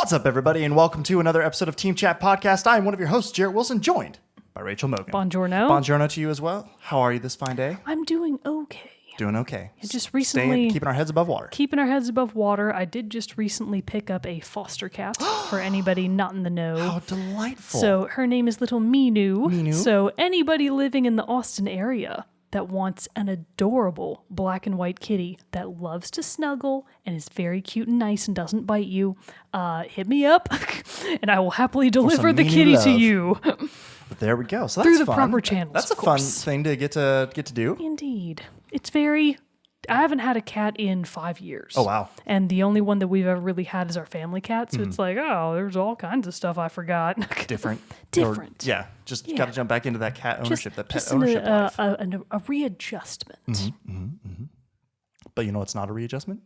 What's up, everybody, and welcome to another episode of Team Chat Podcast. I'm one of your hosts, Jerrett Wilson, joined by Rachel Mogan. Buongiorno. Buongiorno to you as well. How are you this fine day? I'm doing okay. Doing okay. Just recently... keeping our heads above water. Keeping our heads above water. I did just recently pick up a foster cat for anybody not in the know. How delightful. So her name is little Minu. Minu. So anybody living in the Austin area that wants an adorable black and white kitty that loves to snuggle and is very cute and nice and doesn't bite you, hit me up and I will happily deliver the kitty to you. But there we go. So that's through the fun. proper channels. That's a fun thing to get to do. Indeed. It's very... I haven't had a cat in 5 years. Oh, wow. And the only one that we've ever really had is our family cat. So it's like, oh, there's all kinds of stuff I forgot. Different. Different. Just got to jump back into that cat ownership, that pet ownership life. A readjustment. But you know what's not a readjustment?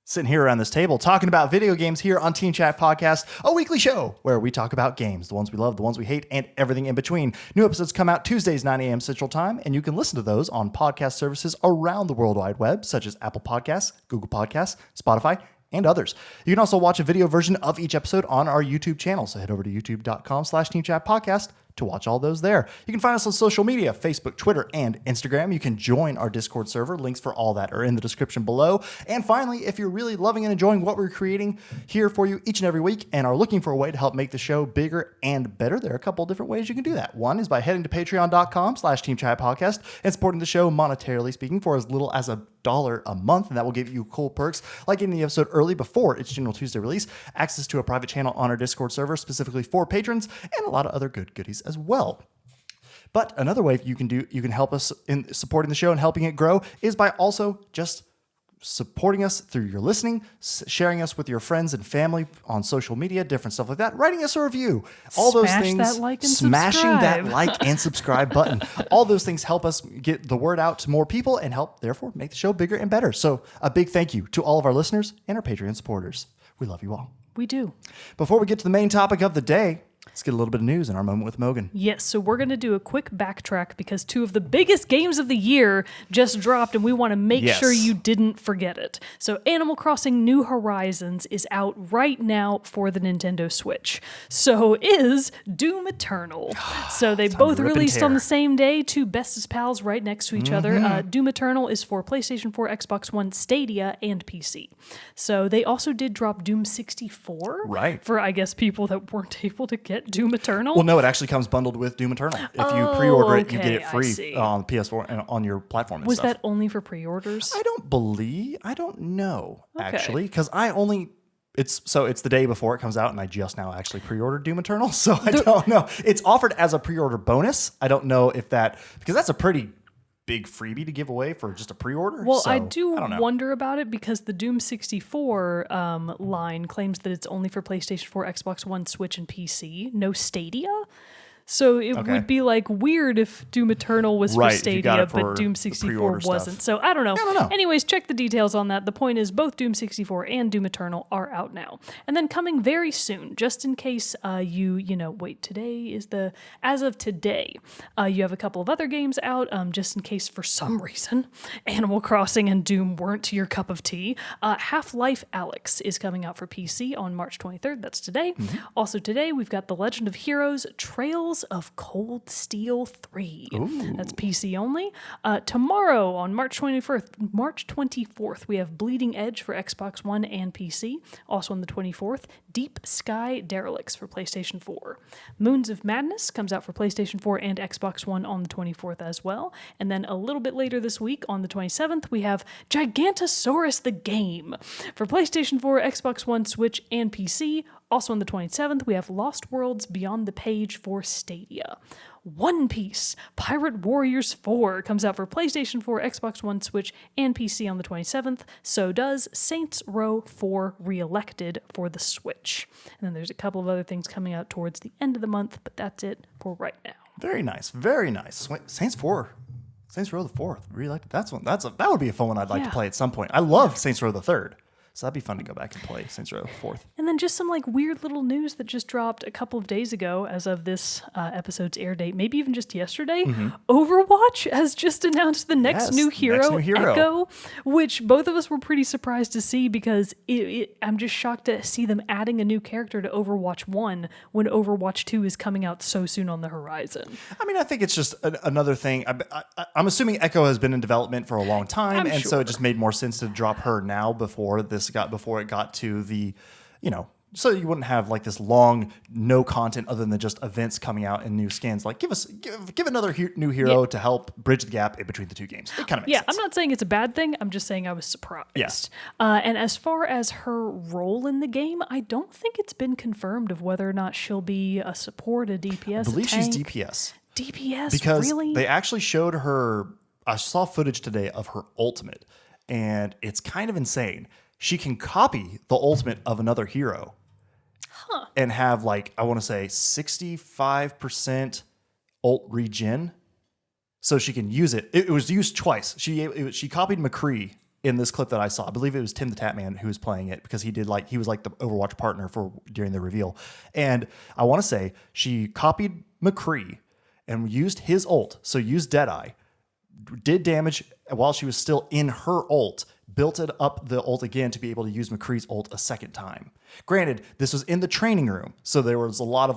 Sitting here around this table talking about video games here on Team Chat Podcast, a weekly show where we talk about games, the ones we love, the ones we hate, and everything in between. New episodes come out Tuesdays, 9 a.m. Central Time, and you can listen to those on podcast services around the World Wide Web, such as Apple Podcasts, Google Podcasts, Spotify, and others. You can also watch a video version of each episode on our YouTube channel, so head over to youtube.com/teamchatpodcast to watch all those there. You can find us on social media, Facebook, Twitter, and Instagram. You can join our Discord server. Links for all that are in the description below. And finally, if you're really loving and enjoying what we're creating here for you each and every week and are looking for a way to help make the show bigger and better, there are a couple of different ways you can do that. One is by heading to patreon.com/teamchatpodcast and supporting the show monetarily speaking for as little as $1 a month. And that will give you cool perks like getting the episode early before its General Tuesday release, access to a private channel on our Discord server specifically for patrons, and a lot of other good goodies as well. But another way you can help us in supporting the show and helping it grow is by also just supporting us through your listening, sharing us with your friends and family on social media, different stuff like that, writing us a review, all those things, that like and smashing subscribe. that like and subscribe button. All those things help us get the word out to more people and help, therefore, make the show bigger and better. So a big thank you to all of our listeners and our Patreon supporters. We love you all. We do. Before we get to the main topic of the day, let's get a little bit of news in our moment with Mogan. Yes, so we're going to do a quick backtrack because two of the biggest games of the year just dropped and we want to make sure you didn't forget it. So Animal Crossing New Horizons is out right now for the Nintendo Switch. So is Doom Eternal. So they both released on the same day, two bestest pals right next to each other. Doom Eternal is for PlayStation 4, Xbox One, Stadia, and PC. So they also did drop Doom 64. Right. For, I guess, people that weren't able to get Doom Eternal. Well, no, it actually comes bundled with Doom Eternal. If you pre-order it, you get it free on PS4 and on your platform and Was stuff. that only for pre-orders? I don't know, actually, because it's the day before it comes out, and I just now actually pre-ordered Doom Eternal, so I don't know. It's offered as a pre-order bonus. I don't know if because that's a pretty big freebie to give away for just a pre-order. Well, so, I do don't wonder about it because the Doom 64 line claims that it's only for PlayStation 4, Xbox One, Switch, and PC, no Stadia. So it would be like weird if Doom Eternal was for Stadia, but Doom 64 wasn't. So I don't know. Anyways, check the details on that. The point is both Doom 64 and Doom Eternal are out now. And then coming very soon, just in case today is as of today, you have a couple of other games out, just in case for some reason Animal Crossing and Doom weren't your cup of tea. Half-Life Alyx is coming out for PC on March 23rd. That's today. Also today, we've got The Legend of Heroes Trails of Cold Steel 3. Ooh. That's PC only. Tomorrow on March 24th, we have Bleeding Edge for Xbox One and PC. Also on the 24th, Deep Sky Derelicts for PlayStation 4. Moons of Madness comes out for PlayStation 4 and Xbox One on the 24th as well. And then a little bit later this week, on the 27th, we have Gigantosaurus the Game for PlayStation 4, Xbox One, Switch, and PC. Also on the 27th, we have Lost Worlds Beyond the Page for Stadia. One Piece Pirate Warriors 4 comes out for PlayStation 4, Xbox One, Switch, and PC on the 27th. So does Saints Row 4 Reelected for the Switch. And then there's a couple of other things coming out towards the end of the month, but that's it for right now. Very nice. Very nice. Saints Row the 4th Reelected. That would be a fun one I'd like to play at some point. I love Saints Row the 3rd. So that'd be fun to go back and play Saints Row 4th. And then just some like weird little news that just dropped a couple of days ago as of this episode's air date, maybe even just yesterday. Overwatch has just announced the next new hero, Echo, which both of us were pretty surprised to see because I'm just shocked to see them adding a new character to Overwatch 1 when Overwatch 2 is coming out so soon on the horizon. I mean, I think it's just another thing. I'm assuming Echo has been in development for a long time, so it just made more sense to drop her now before it got to the, so you wouldn't have like this long no content other than just events coming out and new skins. Like give another new hero to help bridge the gap in between the two games. It kind of makes sense. I'm not saying it's a bad thing. I'm just saying I was surprised. Yes. And as far as her role in the game, I don't think it's been confirmed of whether or not she'll be a support, a DPS, I believe a tank. she's DPS. DPS, because really? They actually showed her. I saw footage today of her ultimate, and it's kind of insane. She can copy the ultimate of another hero and have, like, I want to say 65% ult regen. So she can use it. It was used twice. She copied McCree in this clip that I saw. I believe it was Tim the Tatman who was playing it because he was like the Overwatch partner during the reveal. And I want to say she copied McCree and used his ult. So used Deadeye, did damage while she was still in her ult, built it up the ult again to be able to use McCree's ult a second time. Granted, this was in the training room, so there was a lot of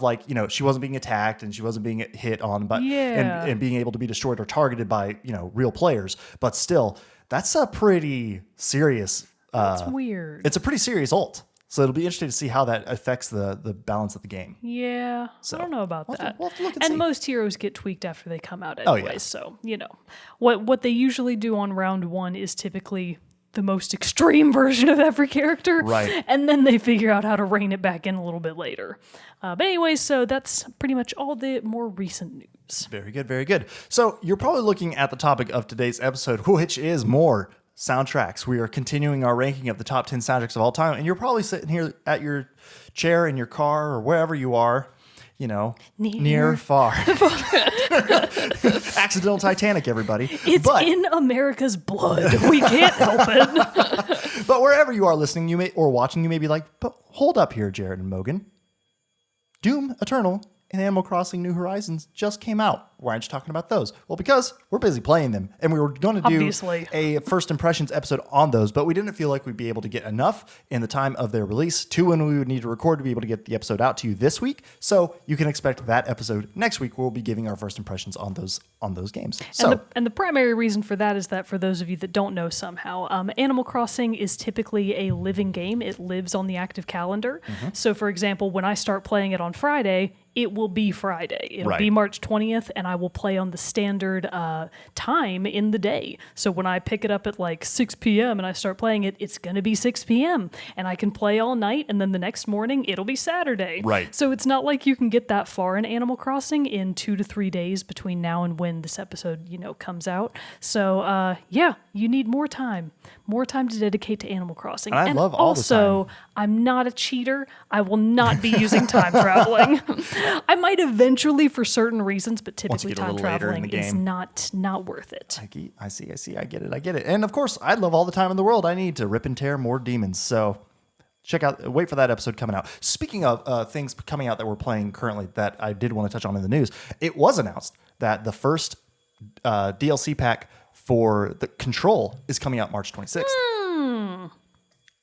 she wasn't being attacked and she wasn't being hit on, and being able to be destroyed or targeted by real players. But still, that's a pretty serious. That's weird. It's a pretty serious ult. So it'll be interesting to see how that affects the balance of the game. Yeah, so, I don't know about that. We'll have to look and see. Most heroes get tweaked after they come out anyway. So, what they usually do on round one is typically the most extreme version of every character. Right. And then they figure out how to rein it back in a little bit later. But anyway, so that's pretty much all the more recent news. Very good, very good. So you're probably looking at the topic of today's episode, which is more soundtracks. We are continuing our ranking of the top 10 soundtracks of all time, and you're probably sitting here at your chair in your car or wherever you are, near, far. Accidental Titanic, everybody. It's in America's blood. We can't help it. But wherever you are listening, or watching, you may be like, but hold up here, Jerrett and Mogan. Doom Eternal and Animal Crossing New Horizons just came out. Why aren't you talking about those? Well, because we're busy playing them, and we were going to do a first impressions episode on those, but we didn't feel like we'd be able to get enough in the time of their release to when we would need to record to be able to get the episode out to you this week. So you can expect that episode next week, where we'll be giving our first impressions on those games. And the primary reason for that is that for those of you that don't know somehow, Animal Crossing is typically a living game. It lives on the active calendar. Mm-hmm. So, for example, when I start playing it on Friday, it will be Friday. It'll be March 20th, and I will play on the standard time in the day. So when I pick it up at like 6 p.m. and I start playing it, it's going to be 6 p.m. And I can play all night, and then the next morning, it'll be Saturday. Right. So it's not like you can get that far in Animal Crossing in 2 to 3 days between now and when this episode, comes out. So, you need more time to dedicate to Animal Crossing. And I love all the time. Also, I'm not a cheater. I will not be using time traveling. I might eventually for certain reasons, but typically time traveling is not worth it. I see. I get it. And of course, I'd love all the time in the world I need to rip and tear more demons. So wait for that episode coming out. Speaking of things coming out that we're playing currently that I did want to touch on in the news, it was announced that the first DLC pack for the Control is coming out March 26th.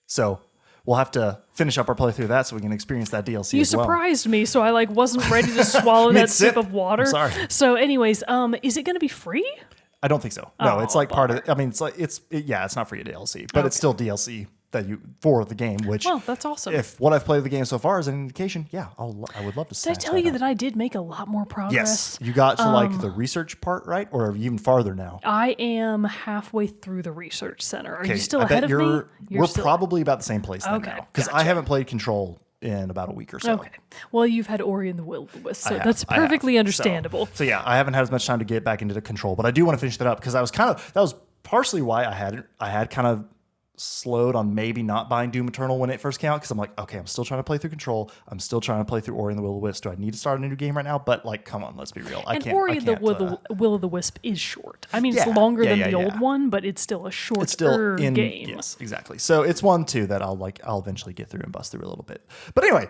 So we'll have to finish up our playthrough of that so we can experience that DLC You as well. surprised me, so I wasn't ready to swallow that sip of water. I'm sorry. So anyways, is it going to be free? I don't think so. No, it's like part of it. I mean, it's not free DLC, but it's still DLC for the game, which that's awesome. If what I've played of the game so far is an indication, I would love to. Did I tell you that I did make a lot more progress? Yes, you got to the research part, right, or even farther now? I am halfway through the research center. Are you still ahead of me? We're probably about the same place now, because gotcha. I haven't played Control in about a week or so. Okay. Well, you've had Ori and the Will of the Wisps, so that's perfectly understandable. So I haven't had as much time to get back into the Control, but I do want to finish that up because that was partially why I had kind of slowed on maybe not buying Doom Eternal when it first came out because I'm like, okay, I'm still trying to play through Control. I'm still trying to play through Ori and the Will of the Wisp. Do I need to start a new game right now? But like, come on, let's be real. Ori and the Will of the Wisp is short. I mean, it's longer than the old one, but it's still a shorter game. Yes, exactly. So it's one too that I'll eventually get through and bust through a little bit. But anyway,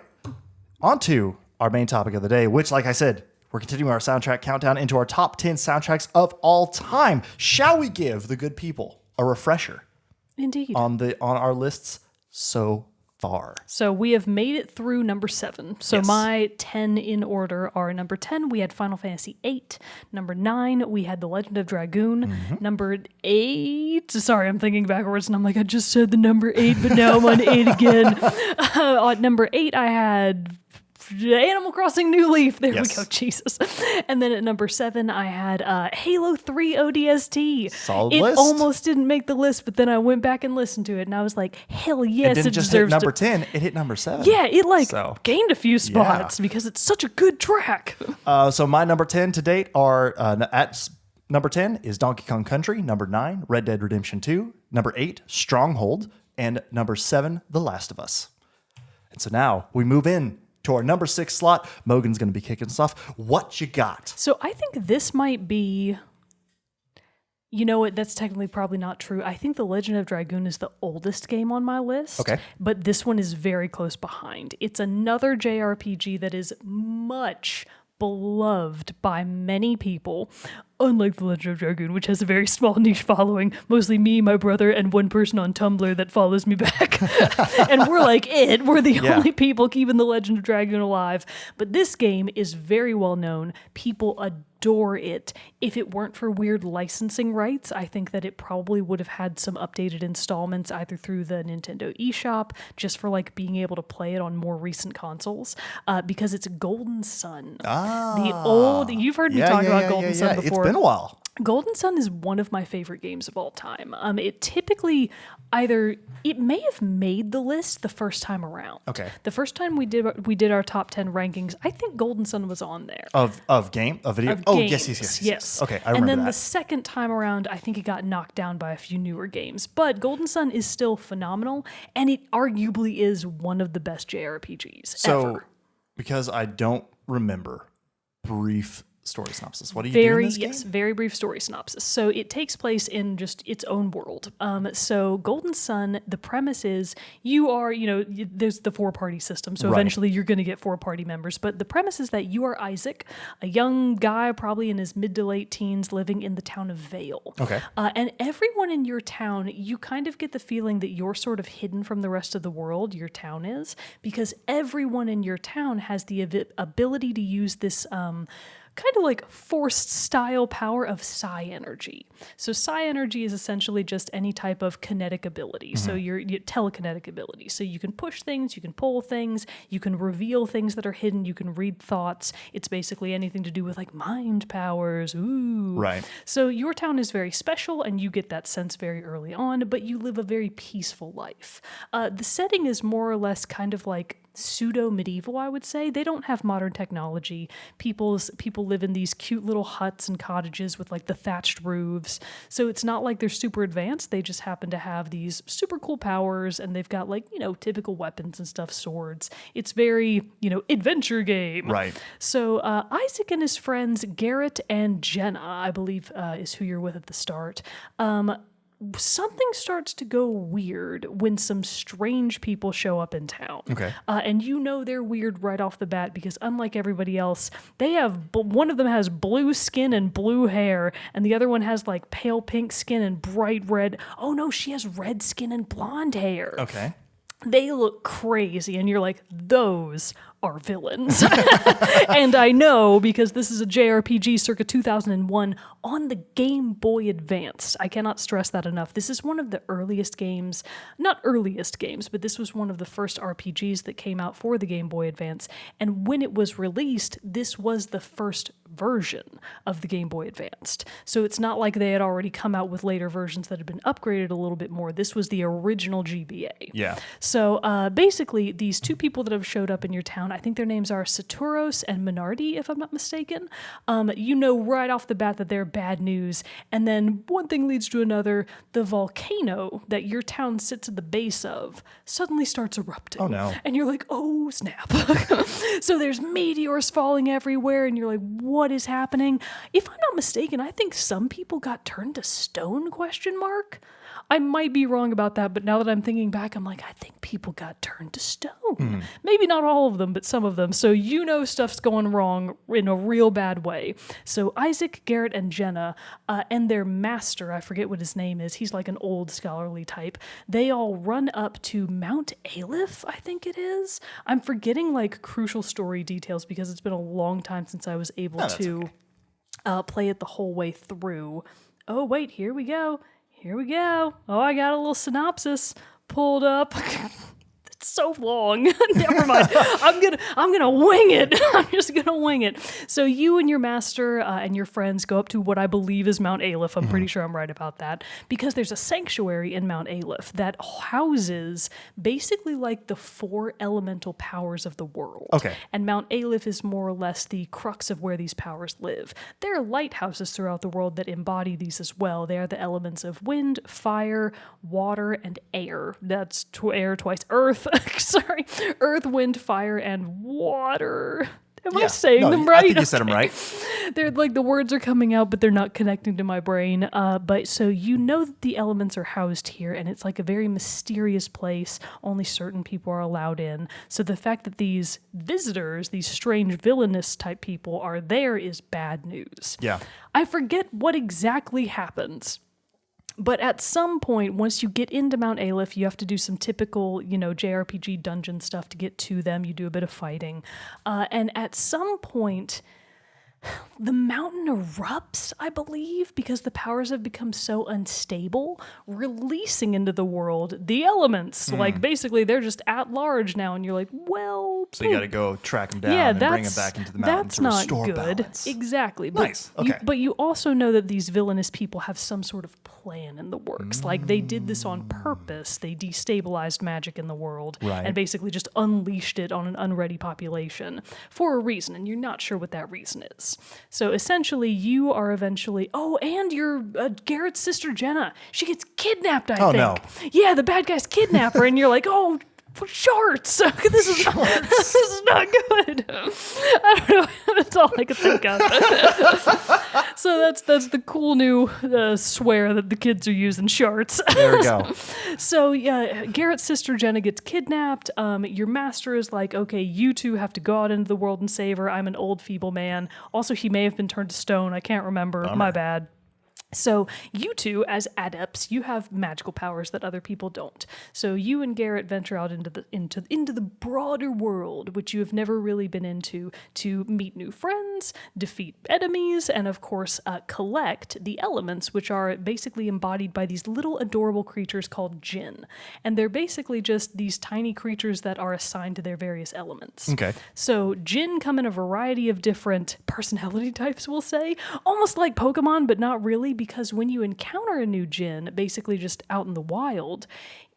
on to our main topic of the day, which, like I said, we're continuing our soundtrack countdown into our top 10 soundtracks of all time. Shall we give the good people a refresher? Indeed. On our lists so far. So we have made it through number 7. So my 10 in order are: number 10, we had Final Fantasy VIII. Number 9, we had The Legend of Dragoon. Mm-hmm. Number 8, sorry, I'm thinking backwards and I'm like, I just said the number 8, but now I'm on 8 again. On number 8, I had Animal Crossing New Leaf. There we go. Jesus. And then at number 7, I had Halo 3 ODST. Solid it list. almost didn't make the list, but then I went back and listened to it, and I was like, hell yes, it it didn't just deserves hit number to. 10. It hit number 7. Yeah, it gained a few spots Yeah. because it's such a good track. So my number 10 to date are at number 10 is Donkey Kong Country. Number 9, Red Dead Redemption 2. Number 8, Stronghold. And number 7, The Last of Us. And so now we move in to our number 6 slot. Mogan's going to be kicking us off. What you got? So I think this might be, you know what, that's technically probably not true. I think The Legend of Dragoon is the oldest game on my list. Okay. But this one is very close behind. It's another JRPG that is much beloved by many people, unlike The Legend of Dragoon, which has a very small niche following, mostly me, my brother, and one person on Tumblr that follows me back. And we're like we're the only people keeping The Legend of Dragoon alive. But this game is very well known. People adore it. If it weren't for weird licensing rights, I think that it probably would have had some updated installments either through the Nintendo eShop, just for like being able to play it on more recent consoles, because it's Golden Sun. You've heard me talk about Golden Sun before. It's been a while. Golden Sun is one of my favorite games of all time. It typically it may have made the list the first time around. Okay. The first time we did our top 10 rankings, I think Golden Sun was on there. Of video? Games, yes. Okay, I remember And then that. the second time around, I think it got knocked down by a few newer games. But Golden Sun is still phenomenal, and it arguably is one of the best JRPGs ever. Because I don't remember, brief story synopsis. What do you do in this game? Very brief story synopsis. So it takes place in just its own world. So Golden Sun, the premise is you are, there's the 4-party system. So eventually you're going to get 4 party members. But the premise is that you are Isaac, a young guy probably in his mid to late teens living in the town of Vale. Okay. And everyone in your town, you kind of get the feeling that you're sort of hidden from the rest of the world, your town is, because everyone in your town has the ability to use this kind of like forced style power of psi energy. So psi energy is essentially just any type of kinetic ability. So your telekinetic ability. So you can push things, you can pull things, you can reveal things that are hidden, you can read thoughts. It's basically anything to do with like mind powers. Ooh. Right. So your town is very special and you get that sense very early on, but you live a very peaceful life. The setting is more or less kind of like pseudo-medieval, I would say. They don't have modern technology. People live in these cute little huts and cottages with like the thatched roofs. So it's not like they're super advanced. They just happen to have these super cool powers, and they've got like, typical weapons and stuff, swords. It's very, adventure game. Right. So Isaac and his friends, Jerrett and Jenna, I believe is who you're with at the start, something starts to go weird when some strange people show up in town. Okay. And they're weird right off the bat because unlike everybody else, one of them has blue skin and blue hair, and the other one has like pale pink skin and bright red. Oh no, she has red skin and blonde hair. Okay. They look crazy, and you're like, those are villains. And I know because this is a JRPG circa 2001 on the Game Boy Advance. I cannot stress that enough. This is one of the earliest games, not earliest games, but this was one of the first RPGs that came out for the Game Boy Advance. And when it was released, this was the first version of the Game Boy Advance. So it's not like they had already come out with later versions that had been upgraded a little bit more. This was the original GBA. Yeah. So basically, these 2 people that have showed up in your town town. I think their names are Saturos and Minardi, if I'm not mistaken. You know right off the bat that they're bad news. And then one thing leads to another. The volcano that your town sits at the base of suddenly starts erupting. Oh, no. And you're like, oh, snap. So there's meteors falling everywhere, and you're like, what is happening? If I'm not mistaken, I think some people got turned to stone, ? I might be wrong about that, but now that I'm thinking back, I'm like, I think people got turned to stone. Maybe not all of them, but some of them. So you know stuff's going wrong in a real bad way. So Isaac, Garrett, and Jenna, and their master, I forget what his name is, he's like an old scholarly type, they all run up to Mount Aleph, I think it is. I'm forgetting like crucial story details because it's been a long time since I was able to play it the whole way through. Oh, wait, here we go. Here we go. Oh, I got a little synopsis pulled up. It's so long. Never mind. I'm gonna wing it. I'm just gonna wing it. So you and your master and your friends go up to what I believe is Mount Aleph. I'm pretty sure I'm right about that, because there's a sanctuary in Mount Aleph that houses basically like the 4 elemental powers of the world. Okay. And Mount Aleph is more or less the crux of where these powers live. There are lighthouses throughout the world that embody these as well. They are the elements of wind, fire, water, and air. That's air twice. Earth. Sorry. Earth, wind, fire, and water. Am I saying them right? I think you said them right. They're like the words are coming out, but they're not connecting to my brain. But so you know that the elements are housed here, and it's like a very mysterious place. Only certain people are allowed in. So the fact that these visitors, these strange villainous type people, are there is bad news. Yeah. I forget what exactly happens. But at some point, once you get into Mount Aleph, you have to do some typical, JRPG dungeon stuff to get to them. You do a bit of fighting. And at some point, the mountain erupts, I believe, because the powers have become so unstable, releasing into the world the elements. Like, basically, they're just at large now, and you're like, well... So you got to go track them down and bring them back into the mountain to restore balance. That's not good. Exactly. Nice. Okay. But you also know that these villainous people have some sort of plan in the works. Like, they did this on purpose. They destabilized magic in the world and basically just unleashed it on an unready population for a reason, and you're not sure what that reason is. So essentially, you are eventually... Oh, and your Garrett's sister, Jenna. She gets kidnapped, I think. No. Yeah, the bad guys kidnap her, and you're like, oh... Sharts. This is not good. I don't know. That's all I could think of. So that's the cool new swear that the kids are using. Sharts. There we go. So yeah, Garrett's sister Jenna gets kidnapped. Your master is like, okay, you two have to go out into the world and save her. I'm an old feeble man. Also, he may have been turned to stone. I can't remember. Bummer. My bad. So you two, as adepts, you have magical powers that other people don't. So you and Garrett venture out into the broader world, which you have never really been into, to meet new friends, defeat enemies, and of course collect the elements, which are basically embodied by these little adorable creatures called Jinn. And they're basically just these tiny creatures that are assigned to their various elements. Okay. So Jinn come in a variety of different personality types, we'll say, almost like Pokemon, but not really, because when you encounter a new Jinn, basically just out in the wild,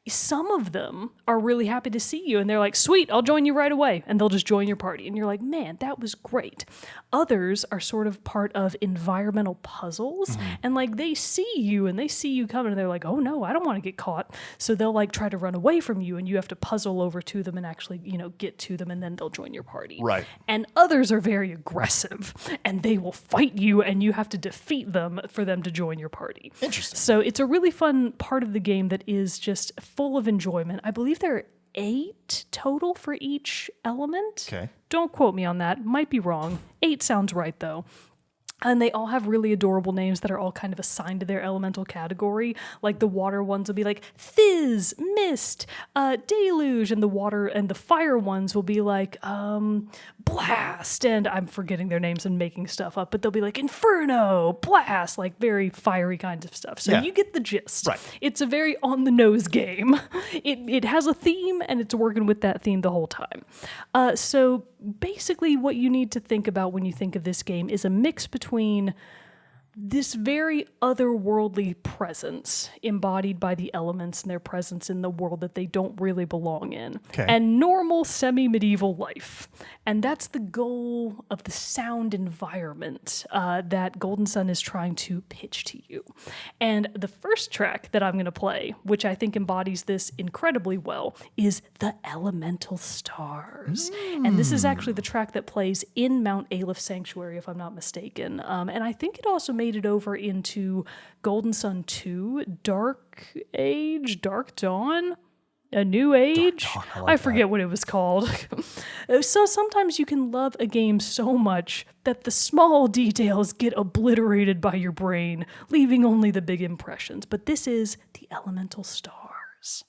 some of them are really happy to see you, and they're like, sweet, I'll join you right away, and they'll just join your party. And you're like, man, that was great. Others are sort of part of environmental puzzles, and like they see you, and they see you coming, and they're like, oh no, I don't want to get caught. So they'll like try to run away from you, and you have to puzzle over to them and actually, get to them, and then they'll join your party. Right. And others are very aggressive, and they will fight you, and you have to defeat them for them to join your party. Interesting. So it's a really fun part of the game that is just full of enjoyment. I believe there are 8 total for each element. Okay. Don't quote me on that. Might be wrong. 8 sounds right, though. And they all have really adorable names that are all kind of assigned to their elemental category. Like the water ones will be like fizz, mist, deluge, and the water and the fire ones will be like blast. And I'm forgetting their names and making stuff up, but they'll be like inferno, blast, like very fiery kinds of stuff. So you get the gist. Right. It's a very on the nose game. It has a theme, and it's working with that theme the whole time. So basically, what you need to think about when you think of this game is a mix between this very otherworldly presence embodied by the elements and their presence in the world that they don't really belong in. Okay. And normal semi-medieval life. And that's the goal of the sound environment that Golden Sun is trying to pitch to you. And the first track that I'm going to play, which I think embodies this incredibly well, is The Elemental Stars. And this is actually the track that plays in Mount Aleph Sanctuary, if I'm not mistaken. And I think it also made it over into Golden Sun 2, Dark Dawn? A New Age? I forget what it was called. So sometimes you can love a game so much that the small details get obliterated by your brain, leaving only the big impressions. But this is The Elemental Stars.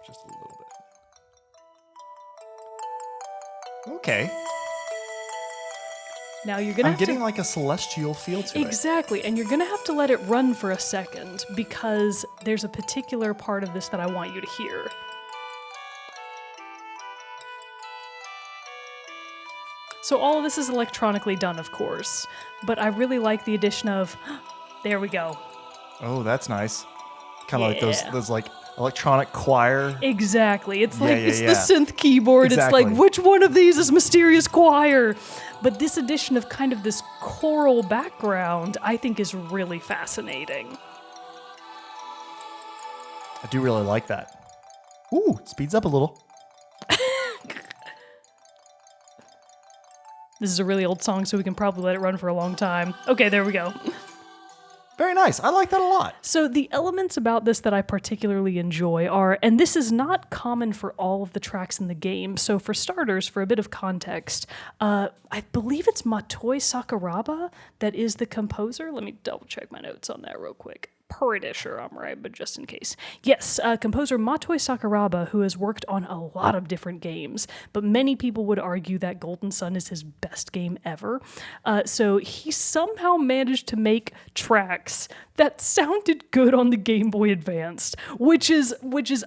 Just a little bit. Okay. Now you're gonna I'm getting like a celestial feel to it. Exactly, and you're gonna have to let it run for a second because there's a particular part of this that I want you to hear. So all of this is electronically done, of course, but I really like the addition of, there we go. Oh, that's nice. Kind of like those like electronic choir. Exactly. It's like yeah. the synth keyboard. Exactly. It's like, which one of these is mysterious choir? But this addition of kind of this choral background, I think is really fascinating. I do really like that. Ooh, speeds up a little. This is a really old song, so we can probably let it run for a long time. Okay, there we go. Very nice. I like that a lot. So the elements about this that I particularly enjoy are, and this is not common for all of the tracks in the game. So for starters, for a bit of context, I believe it's Motoi Sakuraba that is the composer. Let me double check my notes on that real quick. Pretty sure I'm right, but just in case. Yes, composer Motoi Sakuraba, who has worked on a lot of different games, but many people would argue that Golden Sun is his best game ever. So he somehow managed to make tracks that sounded good on the Game Boy Advanced, which is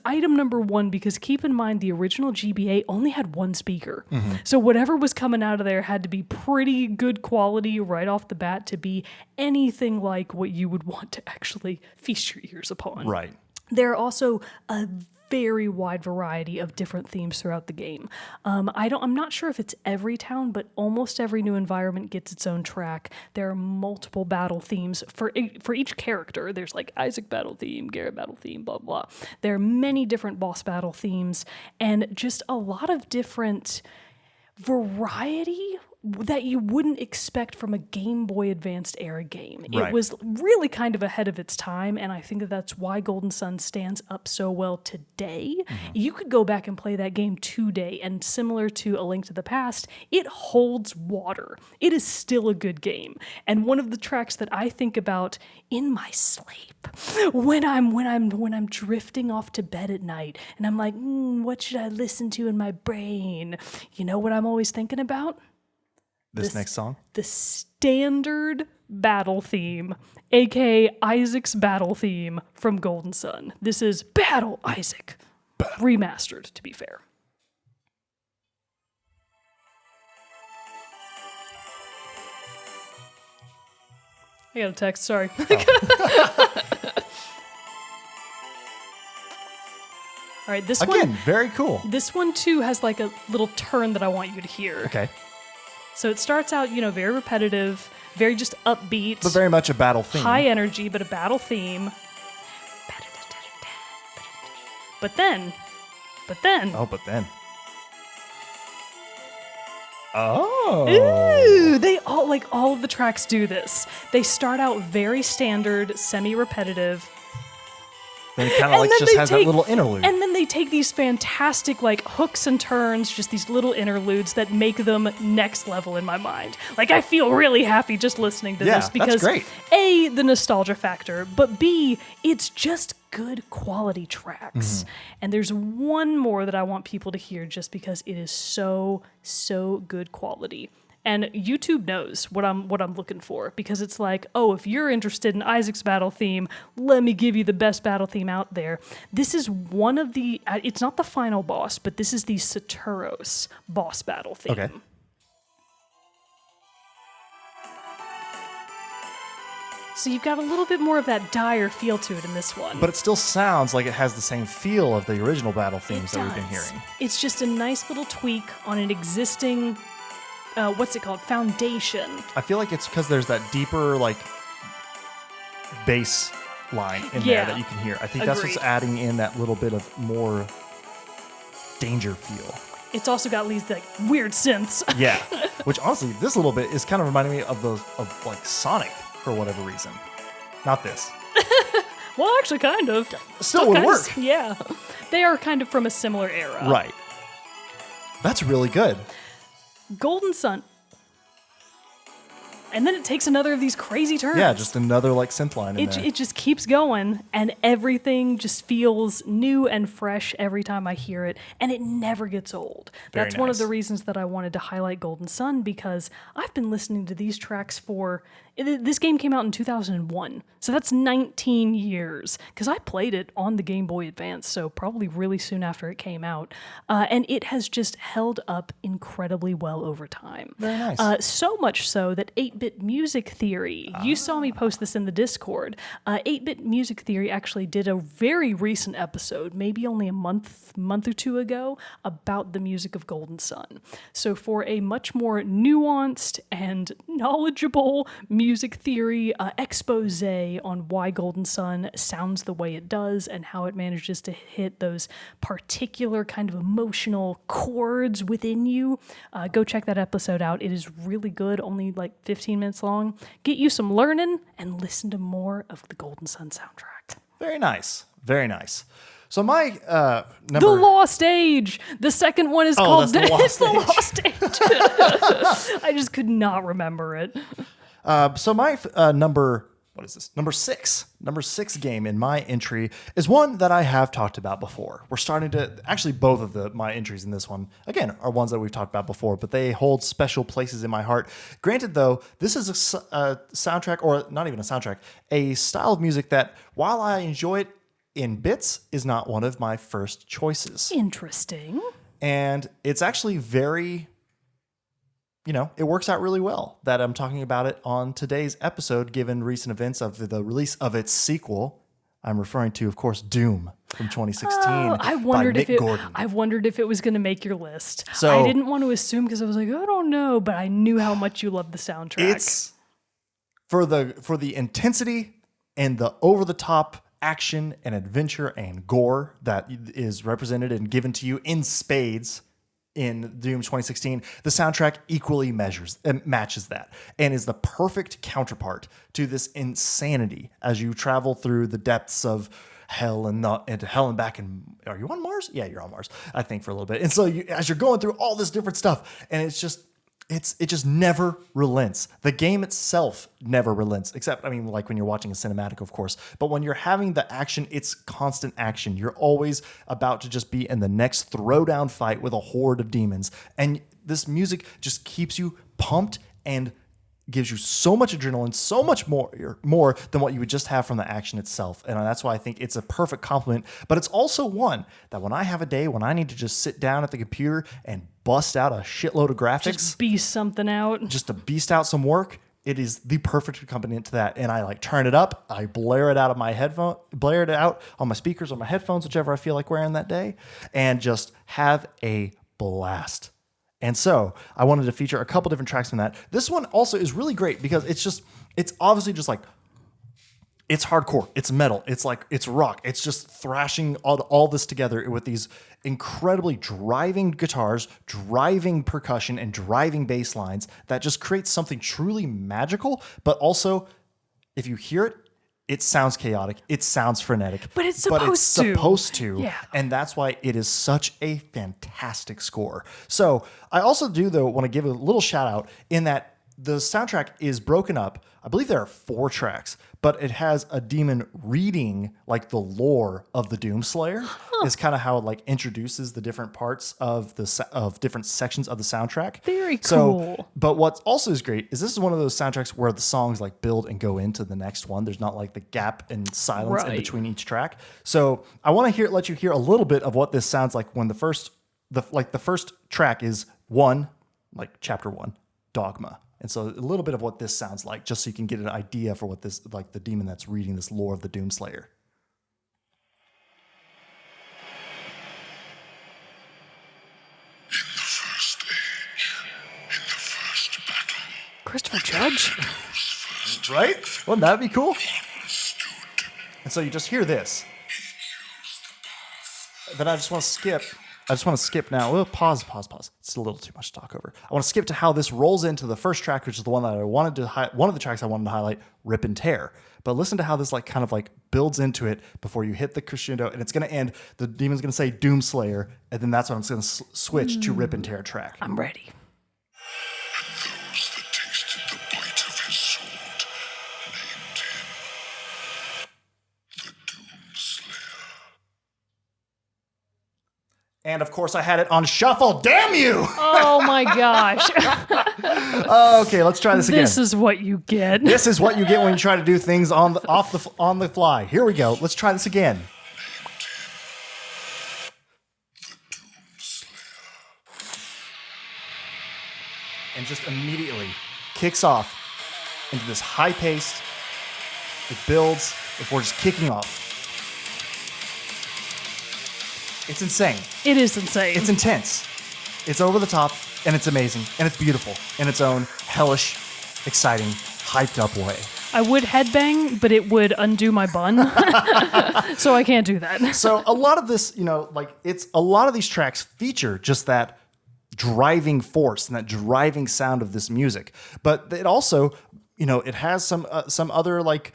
item number one, because keep in mind the original GBA only had one speaker. Mm-hmm. So whatever was coming out of there had to be pretty good quality right off the bat to be anything like what you would want to actually feast your ears upon. Right. There are also a very wide variety of different themes throughout the game. I'm not sure if it's every town, but almost every new environment gets its own track. There are multiple battle themes for each character. There's like Isaac battle theme, Garrett battle theme, blah, blah. There are many different boss battle themes and just a lot of different variety that you wouldn't expect from a Game Boy Advanced era game. Right. It was really kind of ahead of its time, and I think that that's why Golden Sun stands up so well today. Mm-hmm. You could go back and play that game today, and similar to A Link to the Past, it holds water. It is still a good game. And one of the tracks that I think about in my sleep, when I'm drifting off to bed at night, and I'm like, what should I listen to in my brain? You know what I'm always thinking about? This next song? The standard battle theme, aka Isaac's battle theme from Golden Sun. This is Battle Isaac, remastered, to be fair. I got a text, sorry. Oh. All right, this one... Again, very cool. This one, too, has like a little turn that I want you to hear. Okay. So it starts out, very repetitive, very just upbeat. But very much a battle theme. High energy, but a battle theme. But then. Oh, but then. Oh. Ooh, they all of the tracks do this. They start out very standard, semi-repetitive. Then it kind of just has that little interlude. And then they take these fantastic hooks and turns, just these little interludes that make them next level in my mind. I feel really happy just listening to this because that's great. A, the nostalgia factor, but B, it's just good quality tracks. Mm-hmm. And there's one more that I want people to hear just because it is so, so good quality. And YouTube knows what I'm looking for, because it's like, oh, if you're interested in Isaac's battle theme, let me give you the best battle theme out there. This is one of the, it's not the final boss, but this is the Saturos boss battle theme. Okay. So you've got a little bit more of that dire feel to it in this one. But it still sounds like it has the same feel of the original battle themes that we've been hearing. It's just a nice little tweak on an existing, what's it called, foundation. I feel like it's because there's that deeper, like, bass line in there that you can hear. I think that's what's adding in that little bit of more danger feel. It's also got these like weird synths. Yeah, which honestly, this little bit is kind of reminding me of like Sonic for whatever reason. Not this. Well, actually, kind of. Still would work. Yeah, they are kind of from a similar era. Right. That's really good. Golden Sun. And then it takes another of these crazy turns. Yeah, just another like synth line in there. It just keeps going, and everything just feels new and fresh every time I hear it, and it never gets old. That's one of the reasons that I wanted to highlight Golden Sun, because I've been listening to these tracks for... This game came out in 2001, so that's 19 years, because I played it on the Game Boy Advance, so probably really soon after it came out, and it has just held up incredibly well over time. Very nice. So much so that 8-Bit Music Theory, you saw me post this in the Discord, 8-Bit Music Theory actually did a very recent episode, maybe only a month or two ago, about the music of Golden Sun. So for a much more nuanced and knowledgeable music theory expose on why Golden Sun sounds the way it does and how it manages to hit those particular kind of emotional chords within you, go check that episode out. It is really good, only like 15 minutes long. Get you some learning and listen to more of the Golden Sun soundtrack. Very nice. Very nice. So my number... The Lost Age. The second one is called... That's the Lost Age. I just could not remember it. So my number six game in my entry is one that I have talked about before. We're starting to, actually both of my entries in this one, again, are ones that we've talked about before, but they hold special places in my heart. Granted though, this is a soundtrack, or not even a soundtrack, a style of music that, while I enjoy it in bits, is not one of my first choices. Interesting. And it's actually very... it works out really well that I'm talking about it on today's episode, given recent events of the release of its sequel. I'm referring to, of course, Doom from 2016 I wondered by Mick Gordon. I wondered if it was going to make your list. So, I didn't want to assume, because I was like, I don't know, but I knew how much you love the soundtrack. It's for the intensity and the over-the-top action and adventure and gore that is represented and given to you in spades in Doom 2016, the soundtrack equally matches that and is the perfect counterpart to this insanity as you travel through the depths of hell and hell and back. And are you on Mars? Yeah, you're on Mars, I think, for a little bit. And so as you're going through all this different stuff, and it just never relents. The game itself never relents, except, like when you're watching a cinematic, of course. But when you're having the action, it's constant action. You're always about to just be in the next throwdown fight with a horde of demons. And this music just keeps you pumped and gives you so much adrenaline, so much more than what you would just have from the action itself. And that's why I think it's a perfect complement. But it's also one that when I have a day when I need to just sit down at the computer and bust out a shitload of graphics, just beast something out, just to beast out some work, it is the perfect accompaniment to that. And I turn it up, I blare it out of my headphone, blare it out on my speakers or my headphones, whichever I feel like wearing that day, and just have a blast. And so I wanted to feature a couple different tracks from that. This one also is really great because it's obviously just it's hardcore, it's metal, it's rock, it's just thrashing all this together with these incredibly driving guitars, driving percussion, and driving bass lines that just creates something truly magical. But also, if you hear it, it sounds chaotic. It sounds frenetic. But it's supposed to. Yeah. And that's why it is such a fantastic score. So I also do, though, want to give a little shout out in that the soundtrack is broken up. I believe there are 4 tracks, but it has a demon reading like the lore of the Doomslayer. Is kind of how it like introduces the different parts of of different sections of the soundtrack. Very So, cool. but what also is great is this is one of those soundtracks where the songs like build and go into the next one. There's not like the gap and silence in Right. between each track. So I want to let you hear a little bit of what this sounds like when the first track is 1, like chapter 1, Dogma. And so a little bit of what this sounds like, just so you can get an idea for what this, like the demon that's reading this lore of the Doomslayer. Christopher Judge? Right? Wouldn't that be cool? And so you just hear this. Then I just want to skip now. Well, pause. It's a little too much to talk over. I want to skip to how this rolls into the first track, which is the one that I wanted to one of the tracks I wanted to highlight, Rip and Tear. But listen to how this like kind of like builds into it before you hit the crescendo, and it's going to end. The demon's going to say Doomslayer, and then that's when I'm going to switch to Rip and Tear track. I'm ready. Those that tasted the bite of his sword named him the Doomslayer. And of course, I had it on shuffle. Damn you! Oh my gosh. Okay, let's try this again. This is what you get. This is what you get when you try to do things on the fly. Here we go. Let's try this again. And just immediately kicks off into this high-paced. It builds before just kicking off. It's insane. It is insane. It's intense. It's over the top, and it's amazing, and it's beautiful in its own hellish, exciting, hyped up way. I would headbang, but it would undo my bun. So I can't do that. So a lot of this, a lot of these tracks feature just that driving force and that driving sound of this music. But it also, it has some other like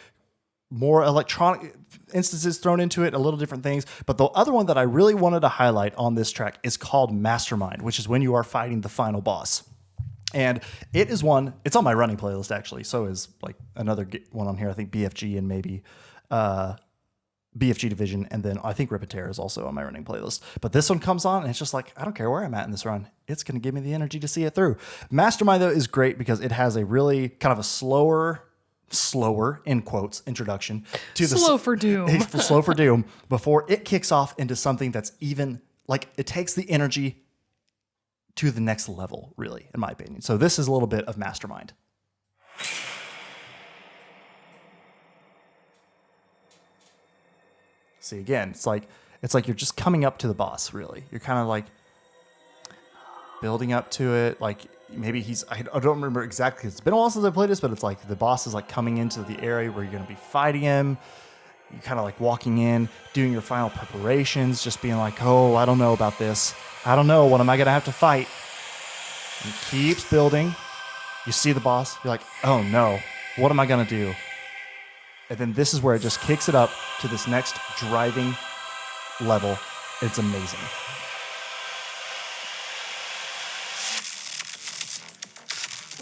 more electronic instances thrown into it, a little different things. But the other one that I really wanted to highlight on this track is called Mastermind, which is when you are fighting the final boss. And it is it's on my running playlist actually. So is like another one on here. I think BFG and maybe BFG Division. And then I think Repetere is also on my running playlist. But this one comes on and it's just like, I don't care where I'm at in this run. It's going to give me the energy to see it through. Mastermind though is great because it has a really kind of a slower in quotes introduction to Slow for Doom. Slow for Doom before it kicks off into something that's even like it takes the energy to the next level, really, in my opinion. So this is a little bit of Mastermind. See, again, it's like you're just coming up to the boss, really. You're kind of like building up to it, like maybe I don't remember exactly. It's been a while since I played this, but it's like the boss is like coming into the area where you're going to be fighting him. You're kind of like walking in, doing your final preparations, just being like, oh, I don't know about this. I don't know. What am I going to have to fight? And it keeps building. You see the boss. You're like, oh no, what am I going to do? And then this is where it just kicks it up to this next driving level. It's amazing.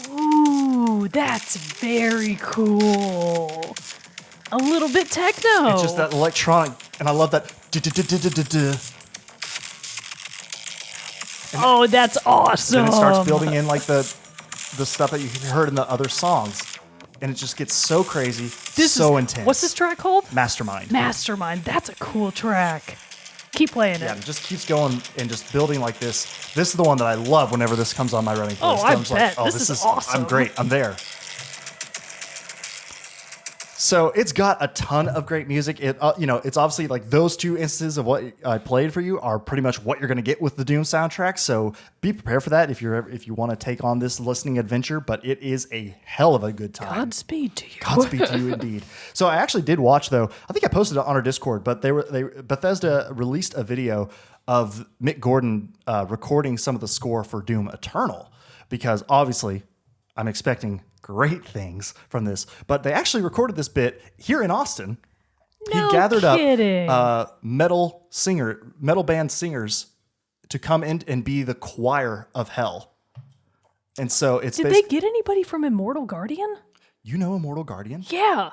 Ooh, that's very cool. A little bit techno. It's just that electronic, and I love that. Oh, that's awesome. Then it starts building in like the stuff that you heard in the other songs, and it just gets so crazy, intense. What's this track called? Mastermind. Mastermind. That's a cool track. Keep playing Yeah, it. it just keeps going and just building like this. This is the one that I love whenever this comes on my running playlist. Oh, I I'm just bet. Like, This is awesome. I'm great. I'm there. So it's got a ton of great music. It, it's obviously like those two instances of what I played for you are pretty much what you're going to get with the Doom soundtrack. So be prepared for that if you want to take on this listening adventure. But it is a hell of a good time. Godspeed to you. Godspeed to you, indeed. So I actually did watch though. I think I posted it on our Discord, but Bethesda released a video of Mick Gordon recording some of the score for Doom Eternal because obviously I'm expecting great things from this, but they actually recorded this bit here in Austin. No He gathered kidding. up metal band singers to come in and be the choir of hell. And so it's Did they get anybody from Immortal Guardian? You know Immortal Guardian? Yeah.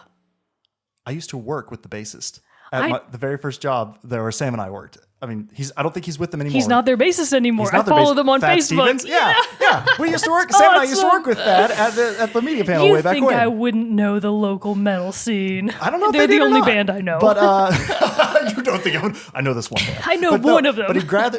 I used to work with the bassist at the very first job there where Sam and I worked. I mean, I don't think he's with them anymore. He's not their bassist anymore. I their follow bassist. them on Thad Facebook. Stevens? Yeah. We used to work. Sam and I used to work with Thad at the media panel way back You when. think I wouldn't know the local metal scene? I don't know if They're they the did or only not. band I know. But you don't think I know this one band. I know one of them.